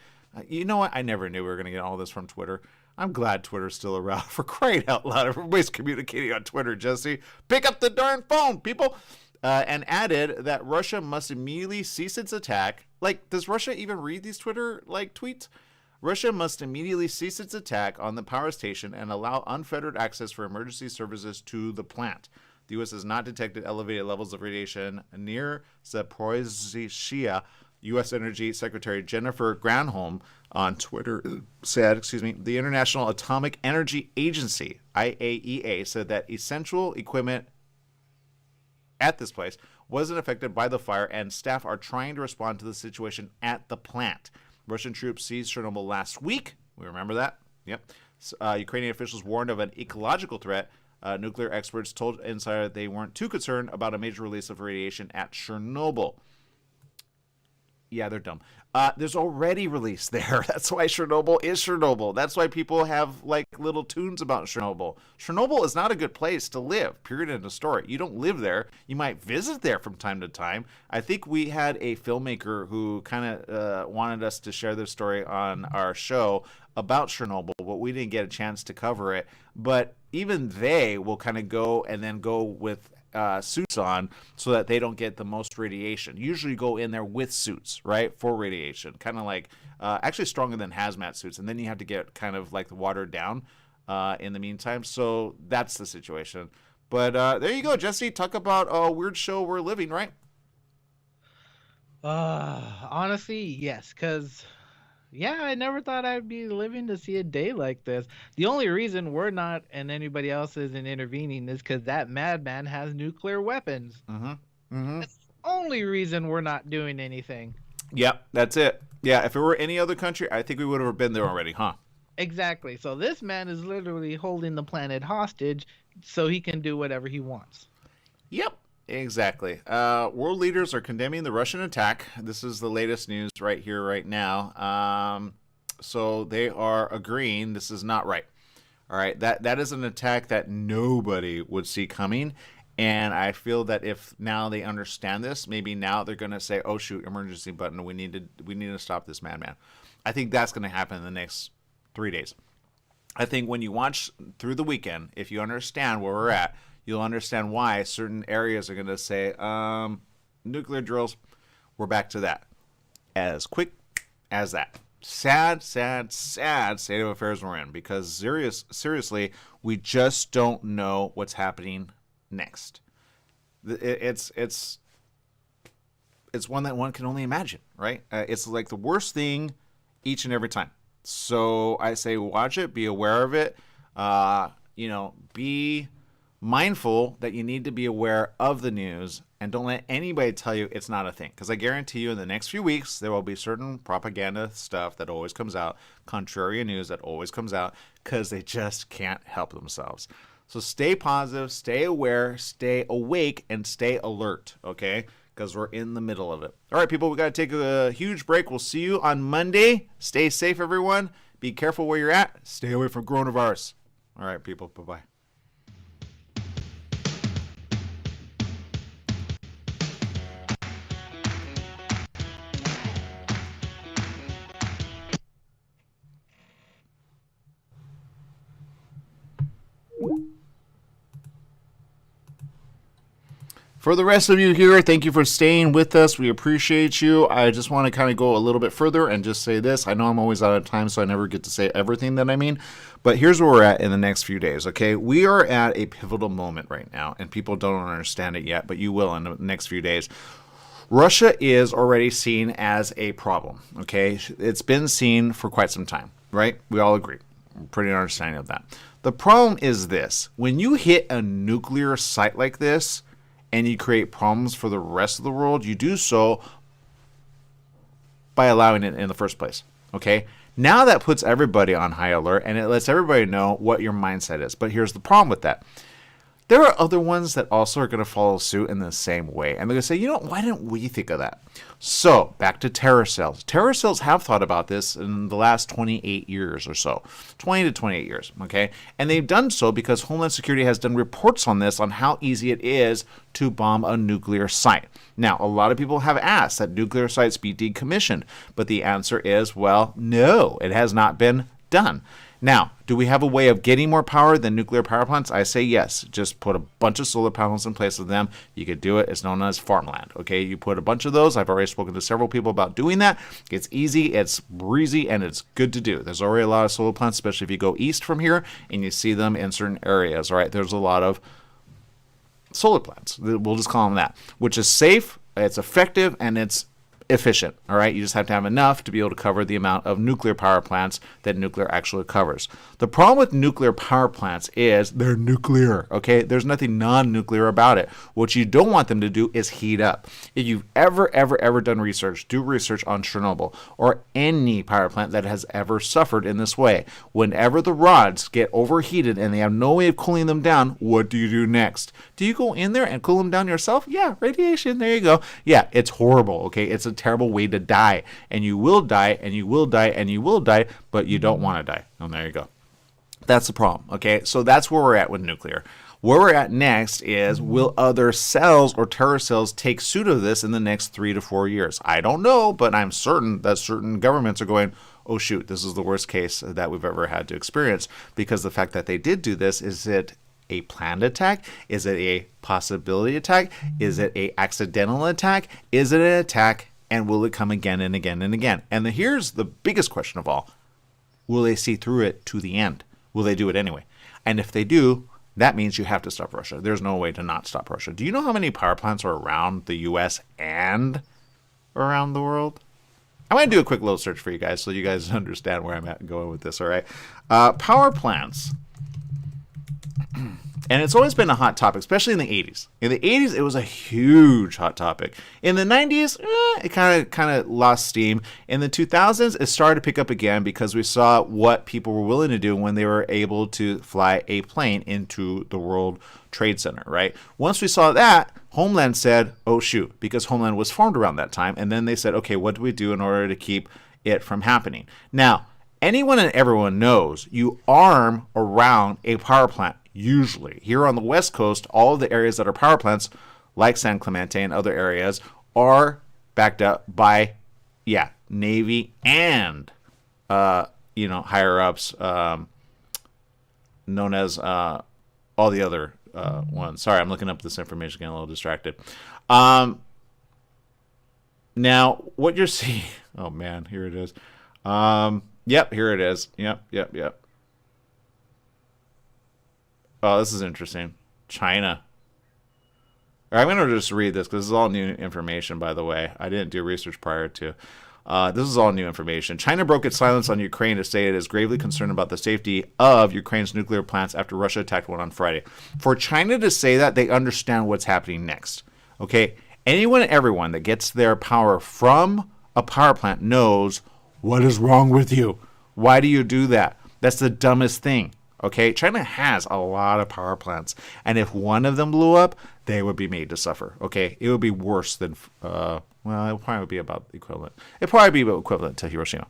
you know what? I never knew we were going to get all this from Twitter. I'm glad Twitter's still around. For crying out loud, everybody's communicating on Twitter, Jesse. Pick up the darn phone, people. And added that Russia must immediately cease its attack. Like, does Russia even read these Twitter, tweets? Russia must immediately cease its attack on the power station and allow unfettered access for emergency services to the plant. The U.S. has not detected elevated levels of radiation near Zaporizhzhia. U.S. Energy Secretary Jennifer Granholm on Twitter said, the International Atomic Energy Agency, IAEA, said that essential equipment at this place wasn't affected by the fire, and staff are trying to respond to the situation at the plant. Russian troops seized Chernobyl last week. We remember that? Yep. Ukrainian officials warned of an ecological threat. Nuclear experts told Insider they weren't too concerned about a major release of radiation at Chernobyl. Yeah, they're dumb. There's already release there. That's why Chernobyl is Chernobyl. That's why people have like little tunes about Chernobyl. Chernobyl is not a good place to live, period, end of story. You don't live there. You might visit there from time to time. I think we had a filmmaker who kind of wanted us to share this story on our show about Chernobyl, but we didn't get a chance to cover it. But even they will kind of go and then go with suits on so that they don't get the most radiation. Usually go in there with suits, right, for radiation, kind of like actually stronger than hazmat suits, and then you have to get kind of like the watered down in the meantime. So that's the situation. But there you go, Jesse. Talk about a weird show we're living, right? Honestly, yes, because yeah, I never thought I'd be living to see a day like this. The only reason we're not and anybody else isn't intervening is because that madman has nuclear weapons. That's the only reason we're not doing anything. Yep, that's it. Yeah, if it were any other country, I think we would have been there already, huh? Exactly. So this man is literally holding the planet hostage so he can do whatever he wants. Yep. Exactly. World leaders are condemning the Russian attack. This is the latest news right here, right now. So they are agreeing this is not right. All right. That is an attack that nobody would see coming. And I feel that if now they understand this, maybe now they're going to say, "Oh shoot, emergency button. We need to stop this madman." I think that's going to happen in the next 3 days. I think when you watch through the weekend, if you understand where we're at, you'll understand why certain areas are going to say, nuclear drills, we're back to that. As quick as that. Sad state of affairs we're in, because seriously, we just don't know what's happening next. It's one that one can only imagine, right? It's like the worst thing each and every time. So I say watch it, be aware of it, be mindful that you need to be aware of the news, and don't let anybody tell you it's not a thing, because I guarantee you in the next few weeks there will be certain propaganda stuff that always comes out, contrarian news that always comes out, because they just can't help themselves. So stay positive, stay aware, stay awake, and stay alert, okay? Because we're in the middle of it. All right, people, we got to take a huge break. We'll see you on Monday. Stay safe, everyone. Be careful where you're at. Stay away from coronavirus. All right, people, bye-bye. For the rest of you here, thank you for staying with us. We appreciate you. I just want to kind of go a little bit further and just say this. I know I'm always out of time, so I never get to say everything that I mean. But here's where we're at in the next few days, okay? We are at a pivotal moment right now, and people don't understand it yet, but you will in the next few days. Russia is already seen as a problem, okay? It's been seen for quite some time, right? We all agree. We're pretty understanding of that. The problem is this. When you hit a nuclear site like this, and you create problems for the rest of the world, you do so by allowing it in the first place, okay? Now that puts everybody on high alert, and it lets everybody know what your mindset is. But here's the problem with that. There are other ones that also are going to follow suit in the same way. And they're going to say, why didn't we think of that? So, back to terror cells. Terror cells have thought about this in the last 28 years or so. 20 to 28 years, okay? And they've done so because Homeland Security has done reports on this, on how easy it is to bomb a nuclear site. Now, a lot of people have asked that nuclear sites be decommissioned. But the answer is, well, no, it has not been done. Now, do we have a way of getting more power than nuclear power plants? I say yes. Just put a bunch of solar panels in place of them. You could do it. It's known as farmland. Okay, you put a bunch of those. I've already spoken to several people about doing that. It's easy, it's breezy, and it's good to do. There's already a lot of solar plants, especially if you go east from here and you see them in certain areas. All right, there's a lot of solar plants. We'll just call them that, which is safe, it's effective, and it's efficient. All right, you just have to have enough to be able to cover the amount of nuclear power plants that nuclear actually covers. The problem with nuclear power plants is they're nuclear. Okay, there's nothing non-nuclear about it. What you don't want them to do is heat up. If you've ever done research, do research on Chernobyl or any power plant that has ever suffered in this way. Whenever the rods get overheated and they have no way of cooling them down, what do you do next? Do you go in there and cool them down yourself? Yeah, radiation. There you go. Yeah, it's horrible. Okay, it's a terrible way to die, and you will die, and you will die, and you will die, but you don't want to die. And there you go. That's the problem. Okay, so that's where we're at with nuclear. Where we're at next is, will other cells or terror cells take suit of this in the next 3 to 4 years? I don't know, but I'm certain that certain governments are going, oh shoot, this is the worst case that we've ever had to experience, because the fact that they did do this, is it a planned attack? Is it a possibility attack? Is it a accidental attack? Is it an attack, and will it come again and again and again? And here's the biggest question of all. Will they see through it to the end? Will they do it anyway? And if they do, that means you have to stop Russia. There's no way to not stop Russia. Do you know how many power plants are around the U.S. and around the world? I'm going to do a quick little search for you guys so you guys understand where I'm at going with this, all right? Power plants. And it's always been a hot topic, especially in the 80s. In the 80s, it was a huge hot topic. In the 90s, it kind of lost steam. In the 2000s, it started to pick up again because we saw what people were willing to do when they were able to fly a plane into the World Trade Center, right? Once we saw that, Homeland said, oh shoot, because Homeland was formed around that time. And then they said, okay, what do we do in order to keep it from happening? Now, anyone and everyone knows you arm around a power plant. Usually, here on the West Coast, all of the areas that are power plants, like San Clemente and other areas, are backed up by, Navy and, higher ups, known as all the other ones. Sorry, I'm looking up this information, getting a little distracted. Now, what you're seeing, oh man, here it is. Yep, here it is. Yep. Oh, this is interesting. China. I'm going to just read this because this is all new information, by the way. I didn't do research prior to. This is all new information. China broke its silence on Ukraine to say it is gravely concerned about the safety of Ukraine's nuclear plants after Russia attacked one on Friday. For China to say that, they understand what's happening next. Okay? Anyone and everyone that gets their power from a power plant knows what is wrong with you. Why do you do that? That's the dumbest thing. Okay, China has a lot of power plants, and if one of them blew up, they would be made to suffer. Okay, it would be worse than, it probably be about equivalent. It'd probably be equivalent to Hiroshima,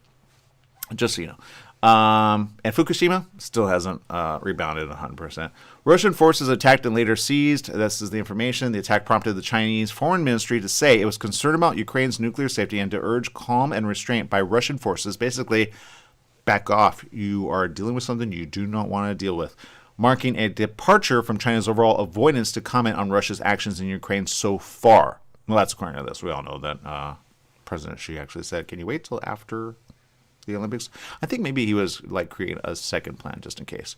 just so you know. And Fukushima still hasn't rebounded 100%. Russian forces attacked and later seized. This is the information. The attack prompted the Chinese Foreign Ministry to say it was concerned about Ukraine's nuclear safety and to urge calm and restraint by Russian forces. Basically, back off. You are dealing with something you do not want to deal with, marking a departure from China's overall avoidance to comment on Russia's actions in Ukraine so far. Well, that's according to this. We all know that President Xi actually said, can you wait till after the Olympics? I think maybe he was like creating a second plan just in case.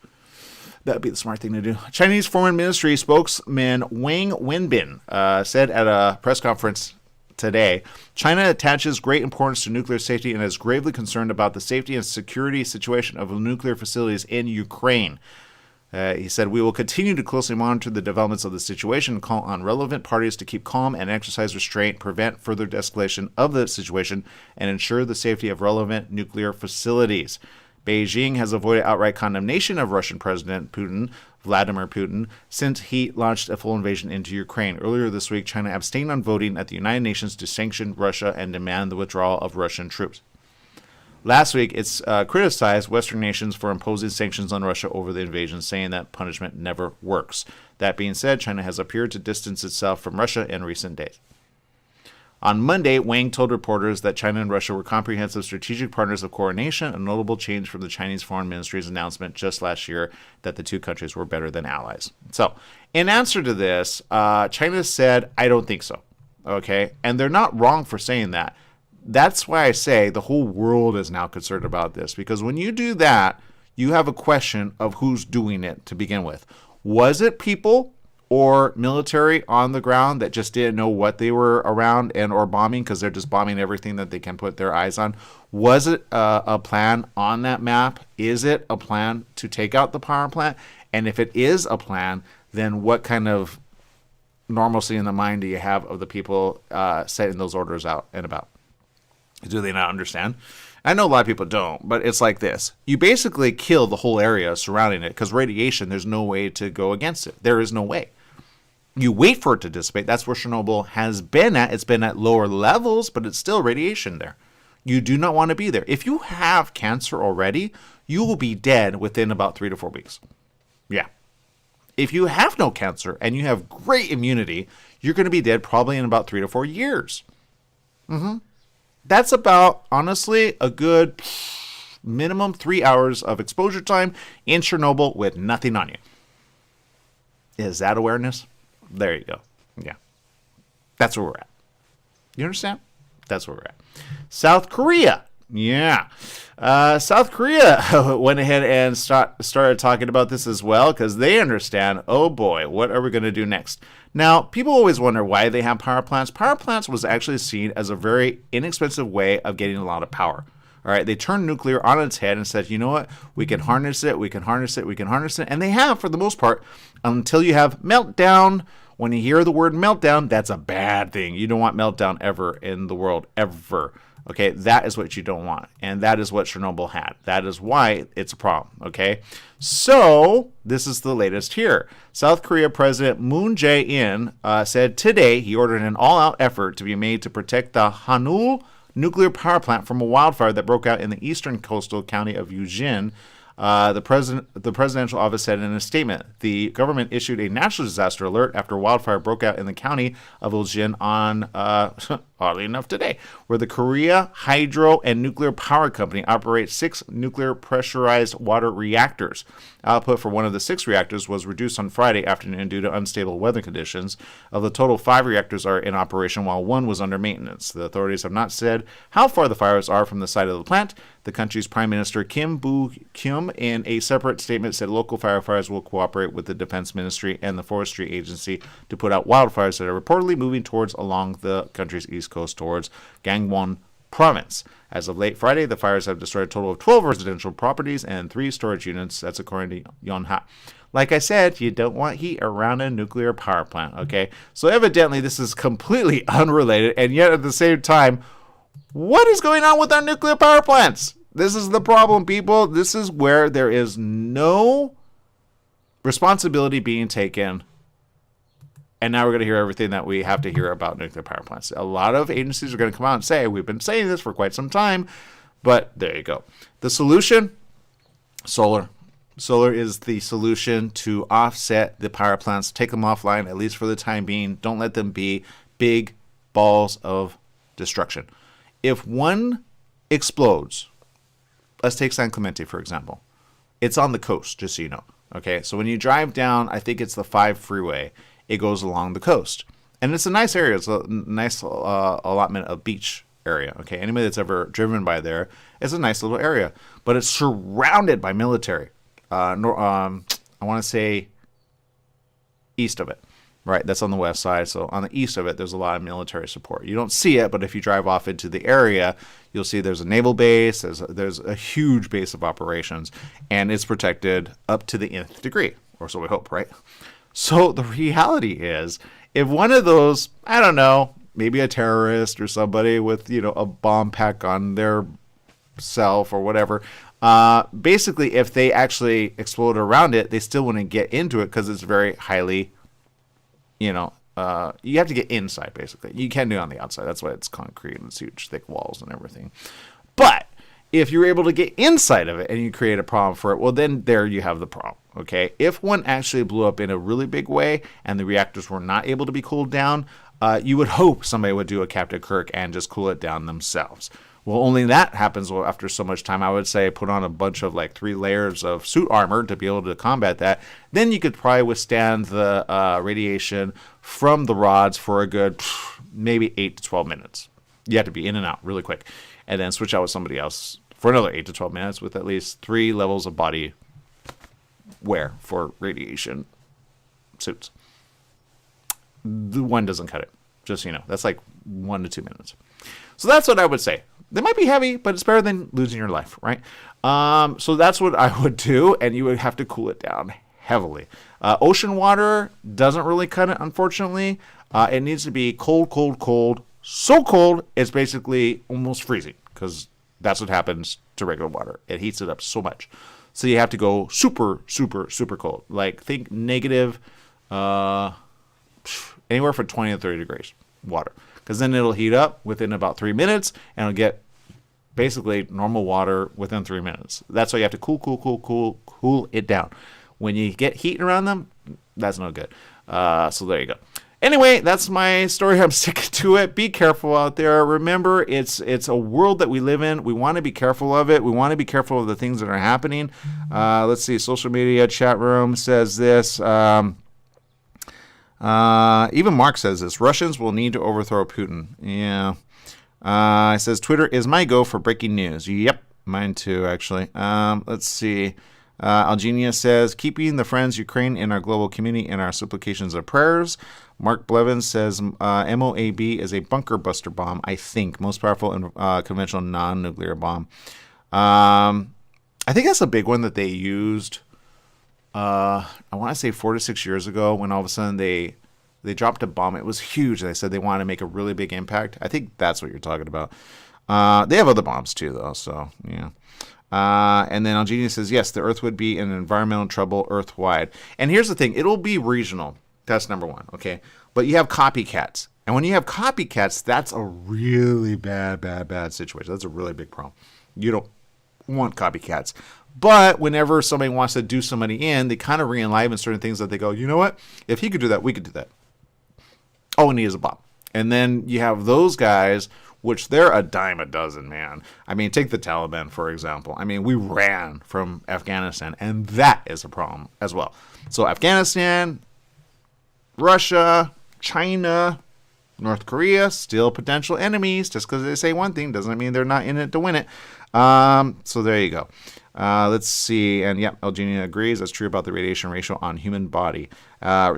That would be the smart thing to do. Chinese Foreign Ministry spokesman Wang Wenbin said at a press conference today, China attaches great importance to nuclear safety and is gravely concerned about the safety and security situation of nuclear facilities in Ukraine. He said, we will continue to closely monitor the developments of the situation and call on relevant parties to keep calm and exercise restraint, prevent further escalation of the situation, and ensure the safety of relevant nuclear facilities. Beijing has avoided outright condemnation of Russian President Vladimir Putin, since he launched a full invasion into Ukraine. Earlier this week, China abstained on voting at the United Nations to sanction Russia and demand the withdrawal of Russian troops. Last week, it's criticized Western nations for imposing sanctions on Russia over the invasion, saying that punishment never works. That being said, China has appeared to distance itself from Russia in recent days. On Monday, Wang told reporters that China and Russia were comprehensive strategic partners of coordination, a notable change from the Chinese Foreign Ministry's announcement just last year that the two countries were better than allies. So, in answer to this, China said, I don't think so. Okay? And they're not wrong for saying that. That's why I say the whole world is now concerned about this, because when you do that, you have a question of who's doing it to begin with. Was it people or military on the ground that just didn't know what they were around and or bombing because they're just bombing everything that they can put their eyes on? Was it a plan on that map? Is it a plan to take out the power plant? And if it is a plan, then what kind of normalcy in the mind do you have of the people setting those orders out and about? Do they not understand? I know a lot of people don't, but it's like this. You basically kill the whole area surrounding it because radiation, there's no way to go against it. There is no way. You wait for it to dissipate. That's where Chernobyl has been at. It's been at lower levels, but it's still radiation there. You do not want to be there. If you have cancer already, you will be dead within about 3 to 4 weeks. Yeah. If you have no cancer and you have great immunity, you're going to be dead probably in about 3 to 4 years. That's about, honestly, a good minimum 3 hours of exposure time in Chernobyl with nothing on you. Is that awareness? There you go. Yeah. That's where we're at. You understand? That's where we're at. South Korea. Yeah. South Korea went ahead and started talking about this as well because they understand, oh boy, what are we going to do next? Now, people always wonder why they have power plants. Power plants was actually seen as a very inexpensive way of getting a lot of power. All right, they turned nuclear on its head and said, you know what, we can harness it, we can harness it, we can harness it. And they have for the most part until you have meltdown. When you hear the word meltdown, that's a bad thing. You don't want meltdown ever in the world, ever. Okay, that is what you don't want. And that is what Chernobyl had. That is why it's a problem. Okay, so this is the latest here. South Korea President Moon Jae-in said today he ordered an all-out effort to be made to protect the Hanul nuclear power plant from a wildfire that broke out in the eastern coastal county of Eugene. The presidential office said in a statement, the government issued a national disaster alert after wildfire broke out in the county of Eugene on, oddly enough today, where the Korea Hydro and Nuclear Power Company operates 6 nuclear pressurized water reactors. Output for one of the 6 reactors was reduced on Friday afternoon due to unstable weather conditions. Of the total, 5 reactors are in operation while 1 was under maintenance. The authorities have not said how far the fires are from the site of the plant. The country's Prime Minister Kim Boo-kyum in a separate statement said local firefighters will cooperate with the Defense Ministry and the Forestry Agency to put out wildfires that are reportedly moving towards along the country's east coast towards Gangwon province. As of late Friday, the fires have destroyed a total of 12 residential properties and 3 storage units. That's according to Yonhap. Like I said, you don't want heat around a nuclear power plant, okay? So evidently this is completely unrelated, and yet at the same time, what is going on with our nuclear power plants? This is the problem, people. This is where there is no responsibility being taken. And now we're going to hear everything that we have to hear about nuclear power plants. A lot of agencies are going to come out and say, we've been saying this for quite some time. But there you go. The solution, solar. Solar is the solution to offset the power plants. Take them offline, at least for the time being. Don't let them be big balls of destruction. If one explodes, let's take San Clemente, for example. It's on the coast, just so you know. Okay, so when you drive down, I think it's the 5 freeway, it goes along the coast. And it's a nice area. It's a nice allotment of beach area. Okay, anybody that's ever driven by there, it's a nice little area. But it's surrounded by military. I want to say east of it. Right, that's on the west side. So on the east of it, there's a lot of military support. You don't see it, but if you drive off into the area, you'll see there's a naval base. There's a huge base of operations, and it's protected up to the nth degree, or so we hope, right? So the reality is, if one of those, I don't know, maybe a terrorist or somebody with, a bomb pack on their self or whatever, basically, if they actually explode around it, they still wouldn't get into it because it's very highly you have to get inside, basically. You can't do it on the outside. That's why it's concrete and it's huge, thick walls and everything. But if you're able to get inside of it and you create a problem for it, well, then there you have the problem, okay? If one actually blew up in a really big way and the reactors were not able to be cooled down, you would hope somebody would do a Captain Kirk and just cool it down themselves. Well, only that happens after so much time. I would say put on a bunch of 3 layers of suit armor to be able to combat that. Then you could probably withstand the radiation from the rods for a good maybe 8 to 12 minutes. You have to be in and out really quick. And then switch out with somebody else for another 8 to 12 minutes with at least 3 levels of body wear for radiation suits. the one doesn't cut it. Just so you know, that's like 1 to 2 minutes. So that's what I would say. They might be heavy, but it's better than losing your life, right? So that's what I would do, and you would have to cool it down heavily. Ocean water doesn't really cut it, unfortunately. It needs to be cold, cold, cold. So cold, it's basically almost freezing, because that's what happens to regular water. It heats it up so much. So you have to go super, super, super cold. Like, think negative, anywhere from 20 to 30 degrees water. Because then it'll heat up within about 3 minutes, and it'll get basically normal water within 3 minutes. That's why you have to cool it down. When you get heat around them, that's no good. So there you go. Anyway, that's my story. I'm sticking to it. Be careful out there. Remember, it's a world that we live in. We want to be careful of it. We want to be careful of the things that are happening. Let's see. Social media chat room says this. Even Mark says this. Russians will need to overthrow Putin. Yeah. It says Twitter is my go for breaking news. Yep, mine too, actually. Let's see. Algenia says, keeping the friends Ukraine in our global community in our supplications of prayers. Mark Blevins says, MOAB is a bunker buster bomb, I think. Most powerful and conventional non-nuclear bomb. I think that's a big one that they used, I want to say 4 to 6 years ago, when all of a sudden they dropped a bomb. It was huge. They said they wanted to make a really big impact. I think that's what you're talking about. They have other bombs too, though, so yeah. And then Algenia says, yes, the Earth would be in environmental trouble Earth-wide. And here's the thing. It'll be regional. That's number one, okay? But you have copycats. And when you have copycats, that's a really bad situation. That's a really big problem. You don't want copycats. But whenever somebody wants to do somebody in, they kind of re-enliven certain things that they go, you know what? If he could do that, we could do that. All we need is a bomb. And then you have those guys, which they're a dime a dozen, man. I mean, take the Taliban, for example. I mean, we ran from Afghanistan, and that is a problem as well. So Afghanistan, Russia, China, North Korea, still potential enemies. Just because they say one thing doesn't mean they're not in it to win it. So there you go. Let's see. And yep, Eugenia agrees. That's true about the radiation ratio on human body.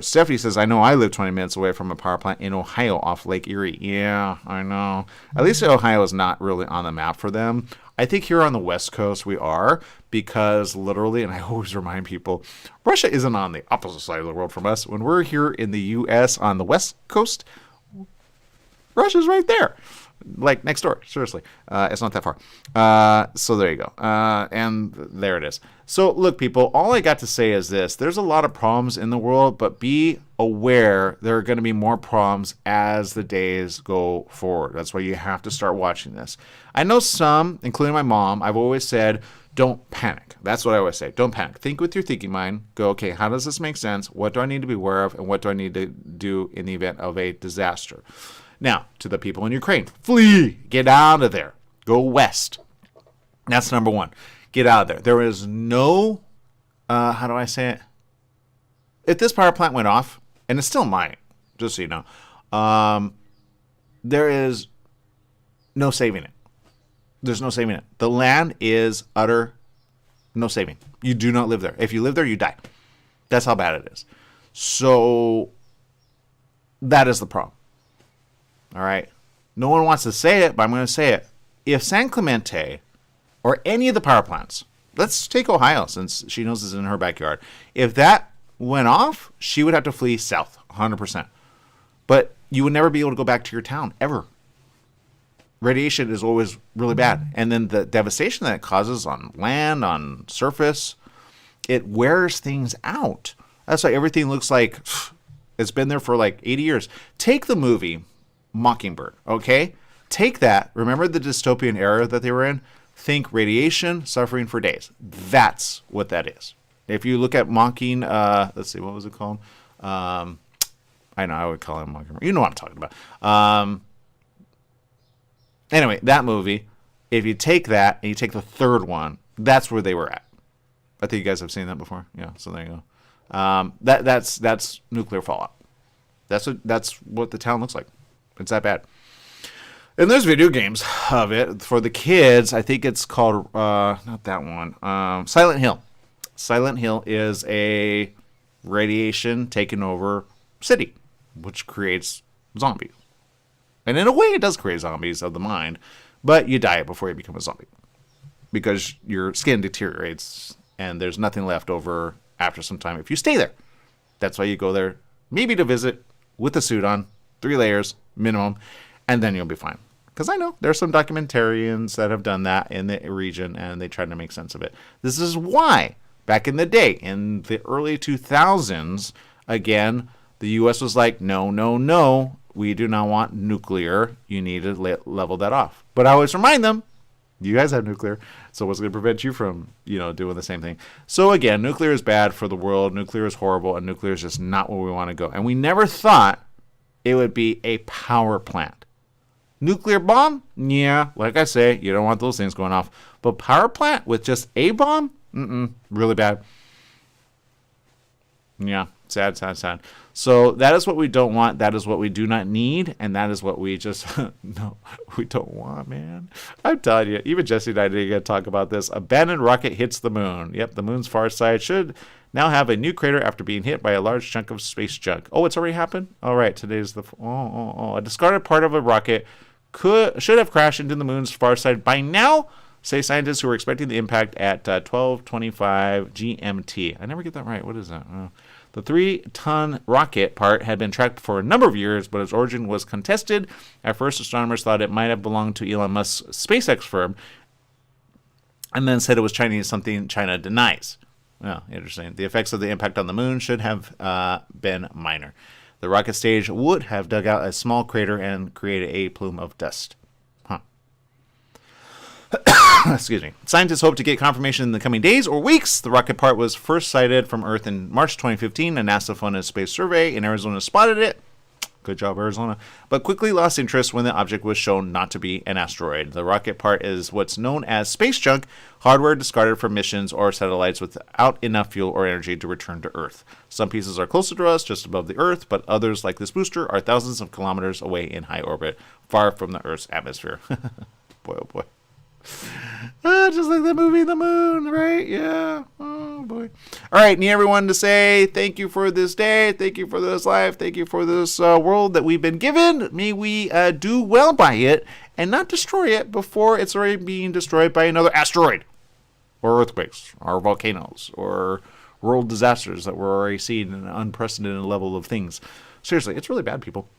Stephanie says, I know I live 20 minutes away from a power plant in Ohio off Lake Erie. Yeah, I know. At least Ohio is not really on the map for them. I think here on the West Coast we are, because literally, and I always remind people, Russia isn't on the opposite side of the world from us. When we're here in the U.S. on the West Coast, Russia's right there. Like next door, seriously. It's not that far. So there you go. And there it is. So look, people, all I got to say is this. There's a lot of problems in the world, but be aware there are going to be more problems as the days go forward. That's why you have to start watching this. I know some, including my mom, I've always said, don't panic. That's what I always say. Don't panic. Think with your thinking mind. Go, okay, how does this make sense? What do I need to be aware of? And what do I need to do in the event of a disaster? Now, to the people in Ukraine, flee, get out of there, go west. That's number one. Get out of there. There is no, how do I say it? If this power plant went off, and it still might, just so you know, there is no saving it. There's no saving it. The land is utter no saving. You do not live there. If you live there, you die. That's how bad it is. So that is the problem. All right. No one wants to say it, but I'm going to say it. If San Clemente or any of the power plants, let's take Ohio since she knows it's in her backyard. If that went off, she would have to flee south, 100%. But you would never be able to go back to your town, ever. Radiation is always really bad. And then the devastation that it causes on land, on surface, it wears things out. That's why everything looks like it's been there for like 80 years. Take the movie Mockingbird, okay? Take that. Remember the dystopian era that they were in? Think radiation, suffering for days. That's what that is. If you look at let's see, what was it called? I know, I would call it Mockingbird. You know what I'm talking about. Anyway, that movie, if you take that and you take the third one, that's where they were at. I think you guys have seen that before. Yeah, so there you go. That's nuclear fallout. That's what the town looks like. It's that bad. And there's video games of it for the kids. I think it's called, not that one, Silent Hill. Silent Hill is a radiation taken over city. which creates zombies. And in a way, it does create zombies of the mind, but you die before you become a zombie because your skin deteriorates and there's nothing left over after some time if you stay there. That's why you go there, maybe to visit with a suit on, 3 layers minimum, and then you'll be fine. Because I know there's some documentarians that have done that in the region and they try to make sense of it. This is why, back in the day, in the early 2000s, again, the U.S. was like, no, no, no, we do not want nuclear. You need to level that off. But I always remind them, you guys have nuclear, so what's going to prevent you from, doing the same thing? So again, nuclear is bad for the world. Nuclear is horrible, and nuclear is just not where we want to go. And we never thought it would be a power plant. Nuclear bomb? Yeah, like I say, you don't want those things going off. But power plant with just a bomb? Really bad. Yeah, sad, sad, sad. So that is what we don't want. That is what we do not need. And that is what we just, no, we don't want, man. I'm telling you, even Jesse and I didn't get to talk about this. Abandoned rocket hits the moon. Yep, the moon's far side should now have a new crater after being hit by a large chunk of space junk. Oh, it's already happened? All right, today's the, a discarded part of a rocket should have crashed into the moon's far side by now, say scientists who were expecting the impact at 12:25 GMT. I never get that right. What is that? The 3-ton rocket part had been tracked for a number of years, but its origin was contested. At first, astronomers thought it might have belonged to Elon Musk's SpaceX firm, and then said it was Chinese, something China denies. Well, interesting. The effects of the impact on the moon should have been minor. The rocket stage would have dug out a small crater and created a plume of dust. Excuse me. Scientists hope to get confirmation in the coming days or weeks. The rocket part was first sighted from Earth in March 2015. A NASA-funded space survey in Arizona spotted it. Good job, Arizona. But quickly lost interest when the object was shown not to be an asteroid. The rocket part is what's known as space junk, hardware discarded from missions or satellites without enough fuel or energy to return to Earth. Some pieces are closer to us, just above the Earth, but others, like this booster, are thousands of kilometers away in high orbit, far from the Earth's atmosphere. Boy, oh boy. Just like the movie The Moon, right? Yeah. Oh, boy. All right, need everyone to say thank you for this day. Thank you for this life. Thank you for this world that we've been given. May we do well by it and not destroy it before it's already being destroyed by another asteroid or earthquakes or volcanoes or world disasters that we're already seeing in an unprecedented level of things. Seriously, it's really bad, people.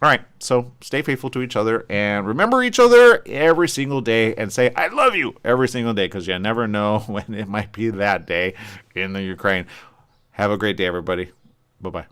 All right, so stay faithful to each other and remember each other every single day and say, I love you every single day, because you never know when it might be that day in the Ukraine. Have a great day, everybody. Bye-bye.